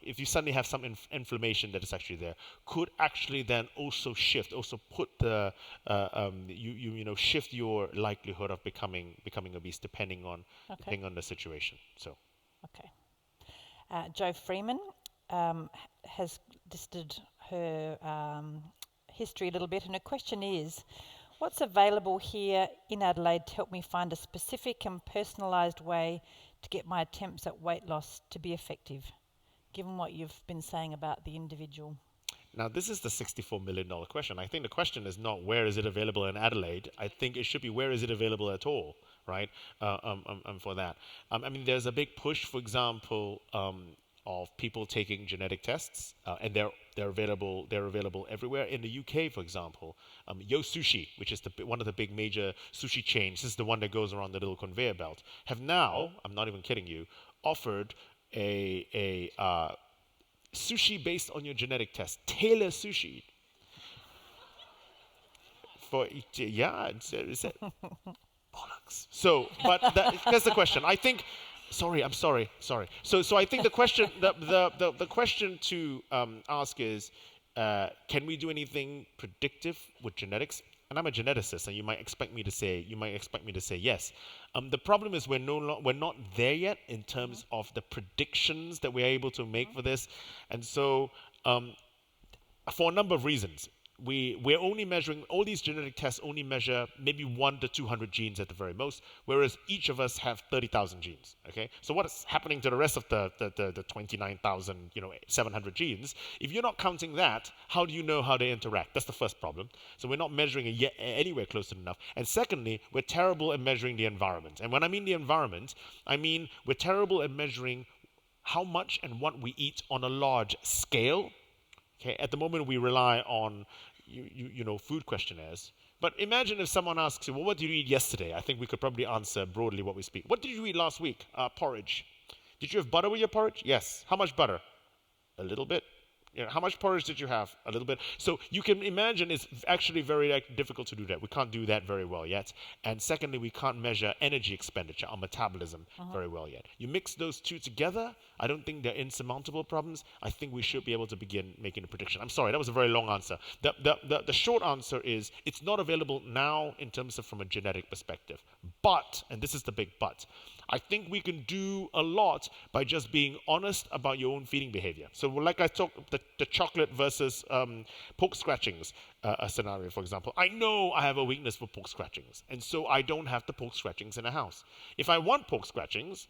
if you suddenly have some inflammation that is actually there, could actually then also put the shift your likelihood of becoming obese depending on the situation. So. Okay. Jo Freeman has listed her history a little bit, and her question is, what's available here in Adelaide to help me find a specific and personalised way to get my attempts at weight loss to be effective, given what you've been saying about the individual? Now, this is the $64 million question. I think the question is not where is it available in Adelaide. I think it should be where is it available at all, right? For that. I mean, there's a big push, for example, of people taking genetic tests, and they're available everywhere. In the UK, for example, Yo Sushi, which is one of the big major sushi chains, this is the one that goes around the little conveyor belt, have now, I'm not even kidding you, offered a sushi based on your genetic test, Taylor Sushi, for it's bollocks. So, but that's the question. I think. Sorry, I'm sorry. So I think the question, the question to ask is, can we do anything predictive with genetics? And I'm a geneticist, and you might expect me to say yes. The problem is we're not there yet in terms of the predictions that we're able to make for this, and so for a number of reasons. We're only measuring, all these genetic tests only measure maybe 1 to 200 genes at the very most, whereas each of us have 30,000 genes, okay? So what is happening to the rest of the 29,700 genes? If you're not counting that, how do you know how they interact? That's the first problem. So we're not measuring it yet anywhere close enough. And secondly, we're terrible at measuring the environment. And when I mean the environment, I mean we're terrible at measuring how much and what we eat on a large scale. Okay, at the moment we rely on food questionnaires. But imagine if someone asks you, well, what did you eat yesterday? I think we could probably answer broadly what we speak. What did you eat last week? Porridge. Did you have butter with your porridge? Yes. How much butter? A little bit. How much porridge did you have? A little bit. So you can imagine it's actually very difficult to do that. We can't do that very well yet. And secondly, we can't measure energy expenditure, our metabolism, very well yet. You mix those two together, I don't think they're insurmountable problems. I think we should be able to begin making a prediction. I'm sorry, that was a very long answer. The short answer is it's not available now in terms of from a genetic perspective. But, and this is the big but, I think we can do a lot by just being honest about your own feeding behavior. So like I talked, the chocolate versus pork scratchings scenario, for example. I know I have a weakness for pork scratchings, and so I don't have the pork scratchings in the house. If I want pork scratchings,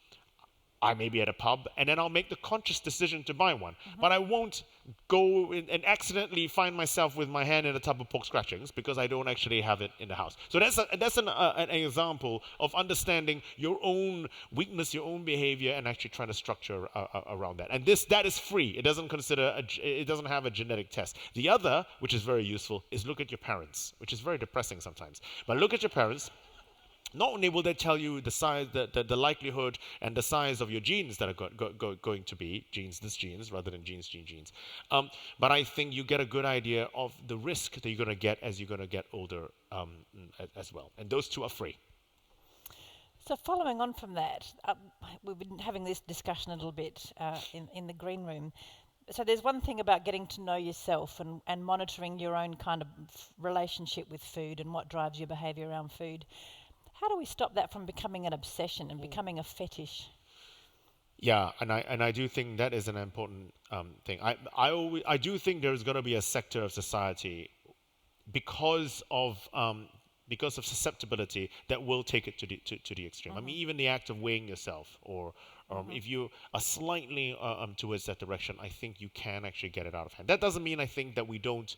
I may be at a pub, and then I'll make the conscious decision to buy one. But I won't go and accidentally find myself with my hand in a tub of pork scratchings because I don't actually have it in the house. So that's an example of understanding your own weakness, your own behavior, and actually trying to structure around that. And that is free. It doesn't have a genetic test. The other, which is very useful, is look at your parents, which is very depressing sometimes. But look at your parents. Not only will they tell you the size, the likelihood and the size of your genes that are going to be genes rather than genes, but I think you get a good idea of the risk that you're going to get as you're going to get older as well. And those two are free. So following on from that, we've been having this discussion a little bit in the green room. So there's one thing about getting to know yourself and monitoring your own kind of relationship with food and what drives your behaviour around food. How do we stop that from becoming an obsession and becoming a fetish? Yeah, and I do think that is an important thing. I do think there's going to be a sector of society because of susceptibility that will take it to the extreme. I mean, even the act of weighing yourself, or if you are slightly towards that direction, I think you can actually get it out of hand. That doesn't mean I think that we don't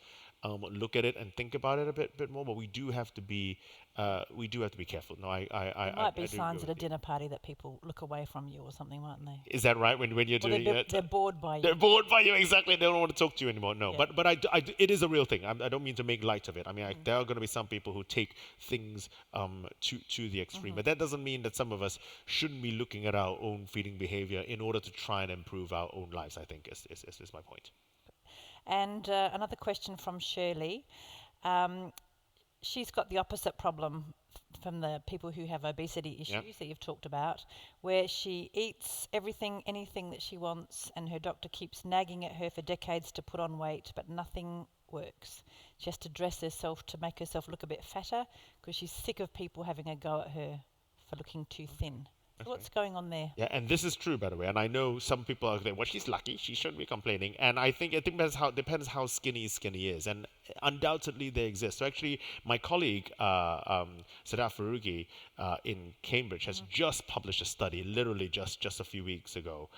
look at it and think about it a bit more, but we do have to be careful. No, there might be signs at a dinner party that people look away from you or something, mightn't they? Is that right? When you're doing it, they're bored by you. They're bored by you, exactly. They don't want to talk to you anymore. No, yeah. but it is a real thing. I don't mean to make light of it. I mean, there are going to be some people who take things to the extreme, but that doesn't mean that some of us shouldn't be looking at our own feeding behavior in order to try and improve our own lives. I think is my point. And another question from Shirley. She's got the opposite problem from the people who have obesity issues that you've talked about, where she eats anything that she wants, and her doctor keeps nagging at her for decades to put on weight, but nothing works. She has to dress herself to make herself look a bit fatter because she's sick of people having a go at her for looking too thin. So what's going on there? Yeah, and this is true, by the way. And I know some people are saying, well, she's lucky. She shouldn't be complaining. And I think it depends how skinny is. And undoubtedly they exist. So actually, my colleague, Sadaf Faruqi in Cambridge has just published a study, literally just a few weeks ago,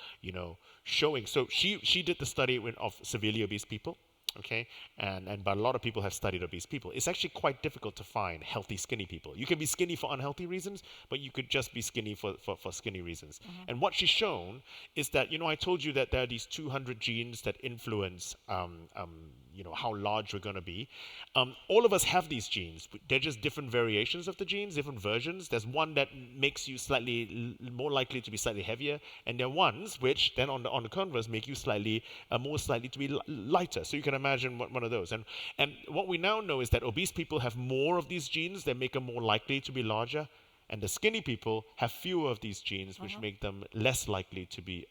showing. So she did the study of severely obese people. Okay, but a lot of people have studied obese people. It's actually quite difficult to find healthy, skinny people. You can be skinny for unhealthy reasons, but you could just be skinny for skinny reasons. And what she's shown is that, I told you that there are these 200 genes that influence, how large we're going to be. All of us have these genes. They're just different variations of the genes, different versions. There's one that makes you slightly more likely to be slightly heavier, and there are ones which then on the converse make you slightly more slightly to be lighter. So you can imagine one of those. And what we now know is that obese people have more of these genes that make them more likely to be larger. And the skinny people have fewer of these genes, which make them less likely to be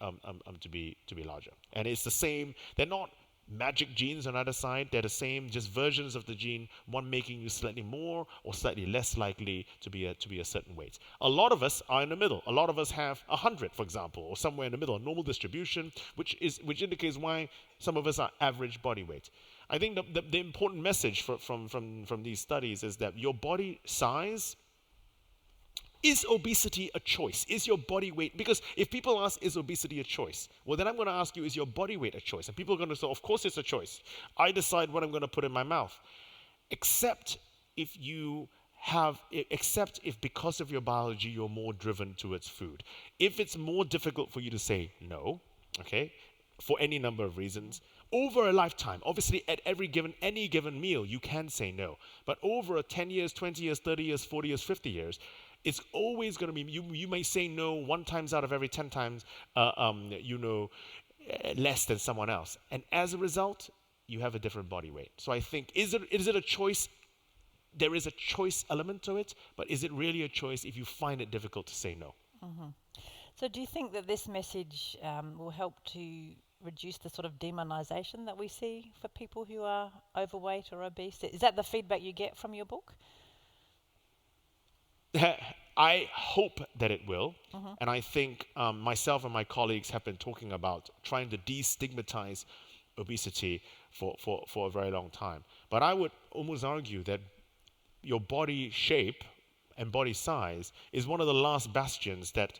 larger. And it's the same. They're not magic genes on either side. They're the same, just versions of the gene. One making you slightly more or slightly less likely to be a certain weight. A lot of us are in the middle. A lot of us have 100, for example, or somewhere in the middle, a normal distribution, which indicates why some of us are average body weight. I think the important message from these studies is that your body size. Is obesity a choice? Is your body weight? Because if people ask, is obesity a choice? Well, then I'm going to ask you, is your body weight a choice? And people are going to say, of course it's a choice. I decide what I'm going to put in my mouth. Except if because of your biology, you're more driven towards food. If it's more difficult for you to say no, okay, for any number of reasons, over a lifetime, obviously at any given meal, you can say no. But over 10 years, 20 years, 30 years, 40 years, 50 years, it's always going to be, you may say no 1 time out of every 10 times, less than someone else. And as a result, you have a different body weight. So I think, is it a choice? There is a choice element to it, but is it really a choice if you find it difficult to say no? Mm-hmm. So do you think that this message will help to reduce the sort of demonization that we see for people who are overweight or obese? Is that the feedback you get from your book? I hope that it will, and I think myself and my colleagues have been talking about trying to destigmatize obesity for a very long time. But I would almost argue that your body shape and body size is one of the last bastions that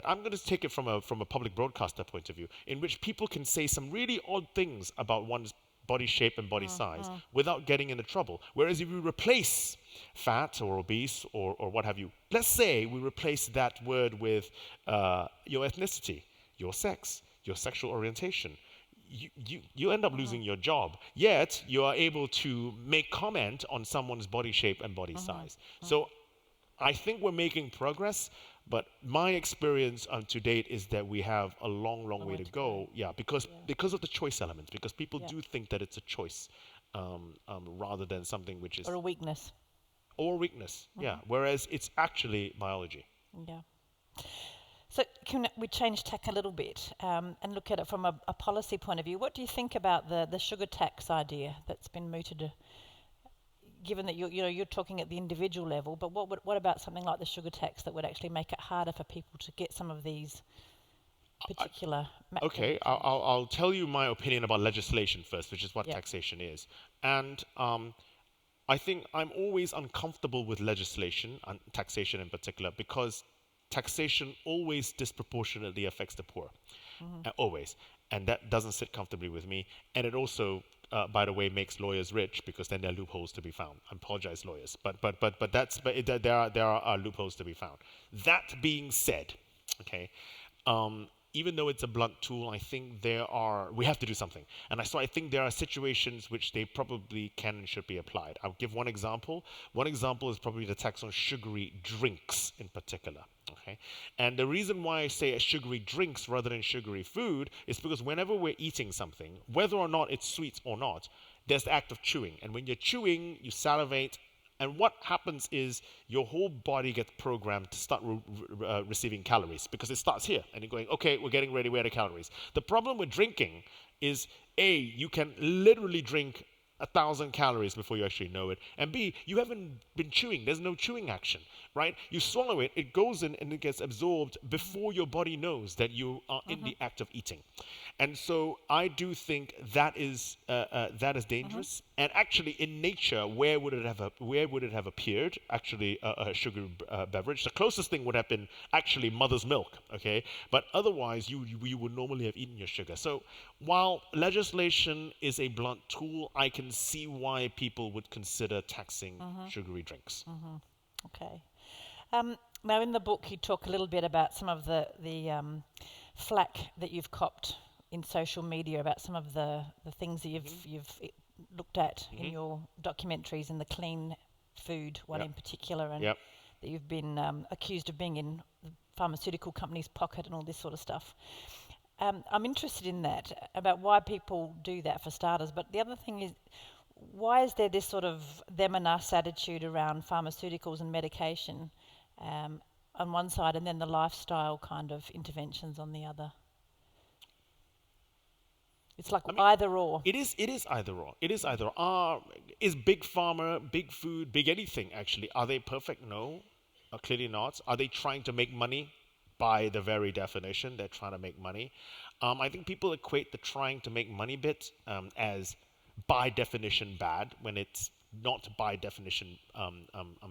I'm going to take it from a public broadcaster point of view, in which people can say some really odd things about one's body shape and body size without getting into trouble. Whereas if you replace fat or obese or what have you, let's say we replace that word with your ethnicity, your sex, your sexual orientation, you end up losing your job. Yet you are able to make comment on someone's body shape and body size. So I think we're making progress, but my experience to date is that we have a long way to go. Yeah, because of the choice elements, because people do think that it's a choice rather than something which is... Or a weakness. Or a weakness, yeah. Whereas it's actually biology. Yeah. So can we change tack a little bit and look at it from a policy point of view? What do you think about the sugar tax idea that's been mooted? Given that you're talking at the individual level, but what about something like the sugar tax that would actually make it harder for people to get some of these particular... Okay, I'll tell you my opinion about legislation first, which is what taxation is. And I think I'm always uncomfortable with legislation, and taxation in particular, because taxation always disproportionately affects the poor. Always. And that doesn't sit comfortably with me. And it also... by the way, makes lawyers rich, because then there are loopholes to be found. I apologize, lawyers, but there are loopholes to be found. That being said, okay, even though it's a blunt tool, I think we have to do something. And so I think there are situations which they probably can and should be applied. I'll give one example. One example is probably the tax on sugary drinks in particular. Okay, and the reason why I say sugary drinks rather than sugary food is because whenever we're eating something, whether or not it's sweet or not, there's the act of chewing. And when you're chewing, you salivate, and what happens is your whole body gets programmed to start receiving calories, because it starts here, and you're going, okay, we're getting ready, where are the calories? The problem with drinking is, A, you can literally drink 1,000 calories before you actually know it. And B, you haven't been chewing. There's no chewing action, right? You swallow it, it goes in and it gets absorbed before your body knows that you are in the act of eating. And so I do think that is dangerous. And actually, in nature, where would it have appeared? Actually, a sugary beverage. The closest thing would have been actually mother's milk. Okay, but otherwise, you would normally have eaten your sugar. So while legislation is a blunt tool, I can see why people would consider taxing sugary drinks. Okay. Now, in the book, you talk a little bit about some of the flack that you've copped in social media about some of the things that you've looked at in your documentaries, and the clean food one in particular, and that you've been accused of being in the pharmaceutical company's pocket and all this sort of stuff. I'm interested in that, about why people do that for starters, but the other thing is, why is there this sort of them and us attitude around pharmaceuticals and medication on one side, and then the lifestyle kind of interventions on the other? It's like either or. It is either or. It is either or. Is big pharma, big food, big anything actually, are they perfect? No, clearly not. Are they trying to make money? By the very definition, they're trying to make money. I think people equate the trying to make money bit as by definition bad, when it's not by definition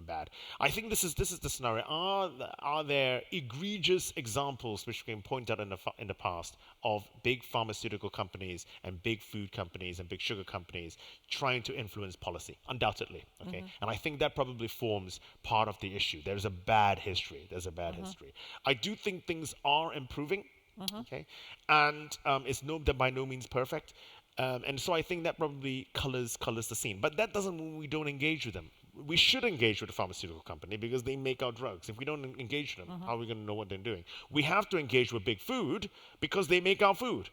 bad. I think this is the scenario. Are there egregious examples which we can point out in the past of big pharmaceutical companies and big food companies and big sugar companies trying to influence policy? Undoubtedly, okay. And I think that probably forms part of the issue. There's a bad history. History. I do think things are improving, okay, and they're by no means perfect. And so I think that probably colors the scene. But that doesn't mean we don't engage with them. We should engage with the pharmaceutical company because they make our drugs. If we don't engage with them, how are we going to know what they're doing? We have to engage with big food because they make our food.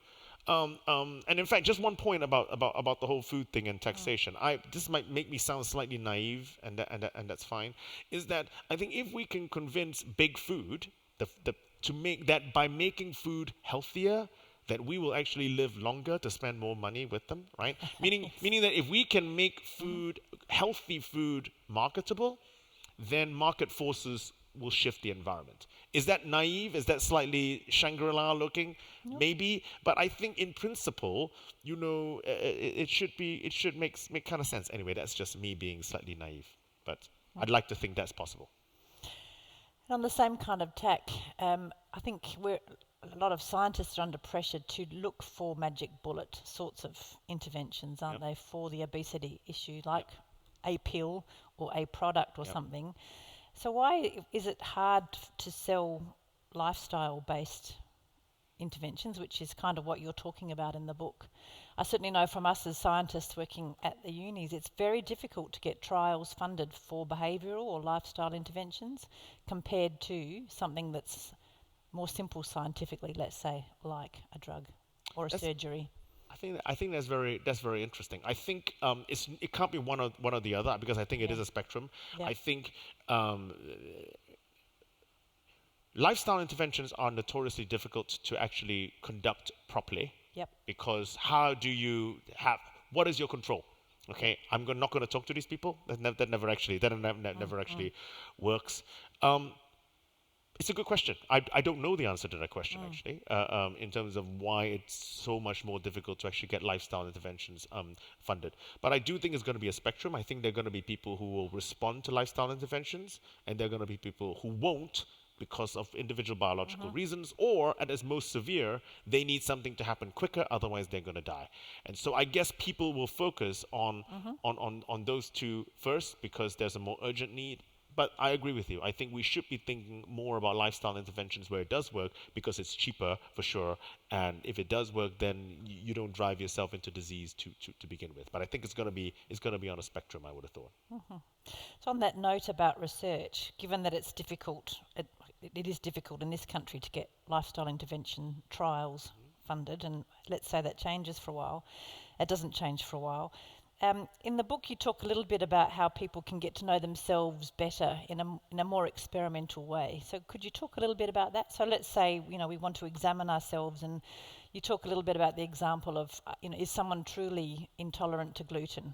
And in fact, just one point about the whole food thing and taxation. This might make me sound slightly naive, and that's fine. Is that I think if we can convince big food to make that by making food healthier, that we will actually live longer to spend more money with them, right? meaning that if we can make food, healthy food, marketable, then market forces will shift the environment. Is that naive? Is that slightly Shangri-La looking? No. Maybe, but I think in principle, it should make kind of sense. Anyway, that's just me being slightly naive, but I'd like to think that's possible. On the same kind of tack, I think a lot of scientists are under pressure to look for magic bullet sorts of interventions, aren't they, for the obesity issue, like a pill or a product or something. So why is it hard to sell lifestyle-based interventions, which is kind of what you're talking about in the book? I certainly know from us as scientists working at the unis, it's very difficult to get trials funded for behavioural or lifestyle interventions compared to something that's more simple scientifically, let's say, like a drug or a surgery. I think that's very interesting. I think it can't be one or the other, because I think it is a spectrum. Yeah. I think lifestyle interventions are notoriously difficult to actually conduct properly. Yep. Because what is your control? Okay, I'm not going to talk to these people. That never actually works. It's a good question. I don't know the answer to that question, actually, in terms of why it's so much more difficult to actually get lifestyle interventions funded. But I do think it's going to be a spectrum. I think there are going to be people who will respond to lifestyle interventions, and there are going to be people who won't because of individual biological reasons, or at its most severe, they need something to happen quicker, otherwise they're going to die. And so I guess people will focus on those two first because there's a more urgent need. But I agree with you. I think we should be thinking more about lifestyle interventions where it does work, because it's cheaper for sure. And if it does work, then you don't drive yourself into disease to begin with. But I think it's going to be on a spectrum, I would have thought. So on that note about research, given that it's difficult, it is difficult in this country to get lifestyle intervention trials funded, and let's say that changes for a while. It doesn't change for a while. In the book, you talk a little bit about how people can get to know themselves better in a more experimental way. So could you talk a little bit about that? So let's say, we want to examine ourselves, and you talk a little bit about the example of, is someone truly intolerant to gluten?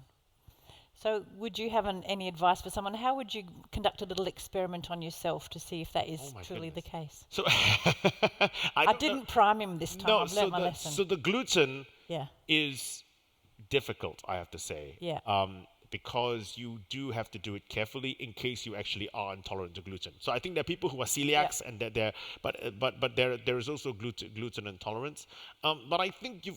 So would you have any advice for someone? How would you conduct a little experiment on yourself to see if that is truly the case? So I didn't prime him this time. No, I've learned my lesson. So the gluten is difficult, I have to say, because you do have to do it carefully in case you actually are intolerant to gluten. So I think there are people who are celiacs, and but there is also gluten intolerance. But I think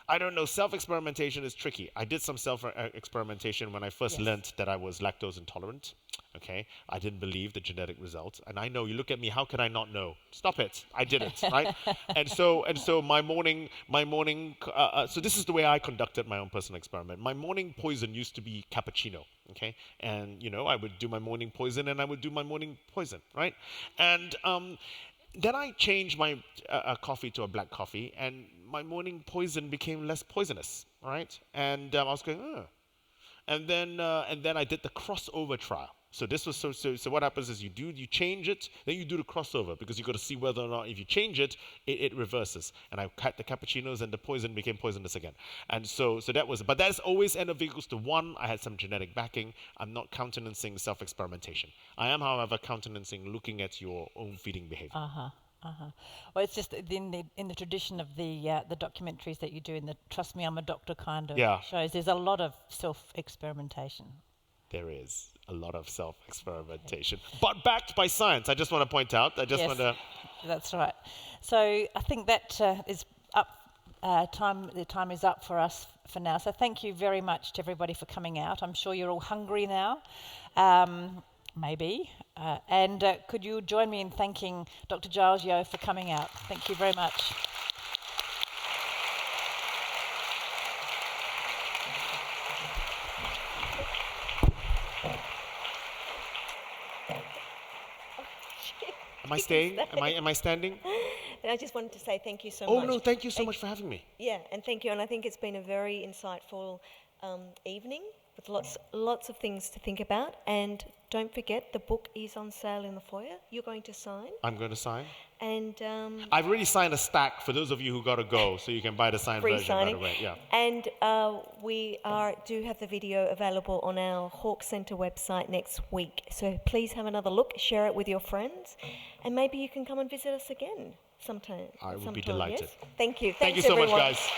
I don't know. Self-experimentation is tricky. I did some self-experimentation when I first learned that I was lactose intolerant. Okay, I didn't believe the genetic results, and I know, you look at me, how could I not know? Stop it, I did it, right? And so my morning, so this is the way I conducted my own personal experiment. My morning poison used to be cappuccino, okay? And, you know, I would do my morning poison and I would do my morning poison, right? And then I changed my coffee to a black coffee, and my morning poison became less poisonous, right? And I was going, oh. And then I did the crossover trial. So this was so what happens is you change it, then you do the crossover, because you've got to see whether or not if you change it, it reverses. And I cut the cappuccinos and the poison became poisonous again. And so that was, but that's always n of equals to 1. I had some genetic backing. I'm not countenancing self-experimentation. I am, however, countenancing looking at your own feeding behavior. Well, it's just in the tradition of the documentaries that you do in the Trust Me, I'm a Doctor kind of shows, there's a lot of self-experimentation. There is a lot of self-experimentation, but backed by science. I just want to point out. That's right. So I think that is up. The time is up for us for now. So thank you very much to everybody for coming out. I'm sure you're all hungry now. Maybe. And could you join me in thanking Dr. Giles Yeo for coming out? Thank you very much. Am I staying? Am I standing? And I just wanted to say thank you so much. Oh, no, thank you so much for having me. Yeah, and thank you. And I think it's been a very insightful evening with lots of things to think about. And don't forget, the book is on sale in the foyer. You're going to sign. I'm going to sign. And I've already signed a stack for those of you who got to go, so you can buy the signed free version signing. right away. Yeah. And we do have the video available on our Hawke Centre website next week. So please have another look, share it with your friends, and maybe you can come and visit us again sometime. I would be delighted. Yes? Thank you. Thank you Thanks, so everyone. much, guys.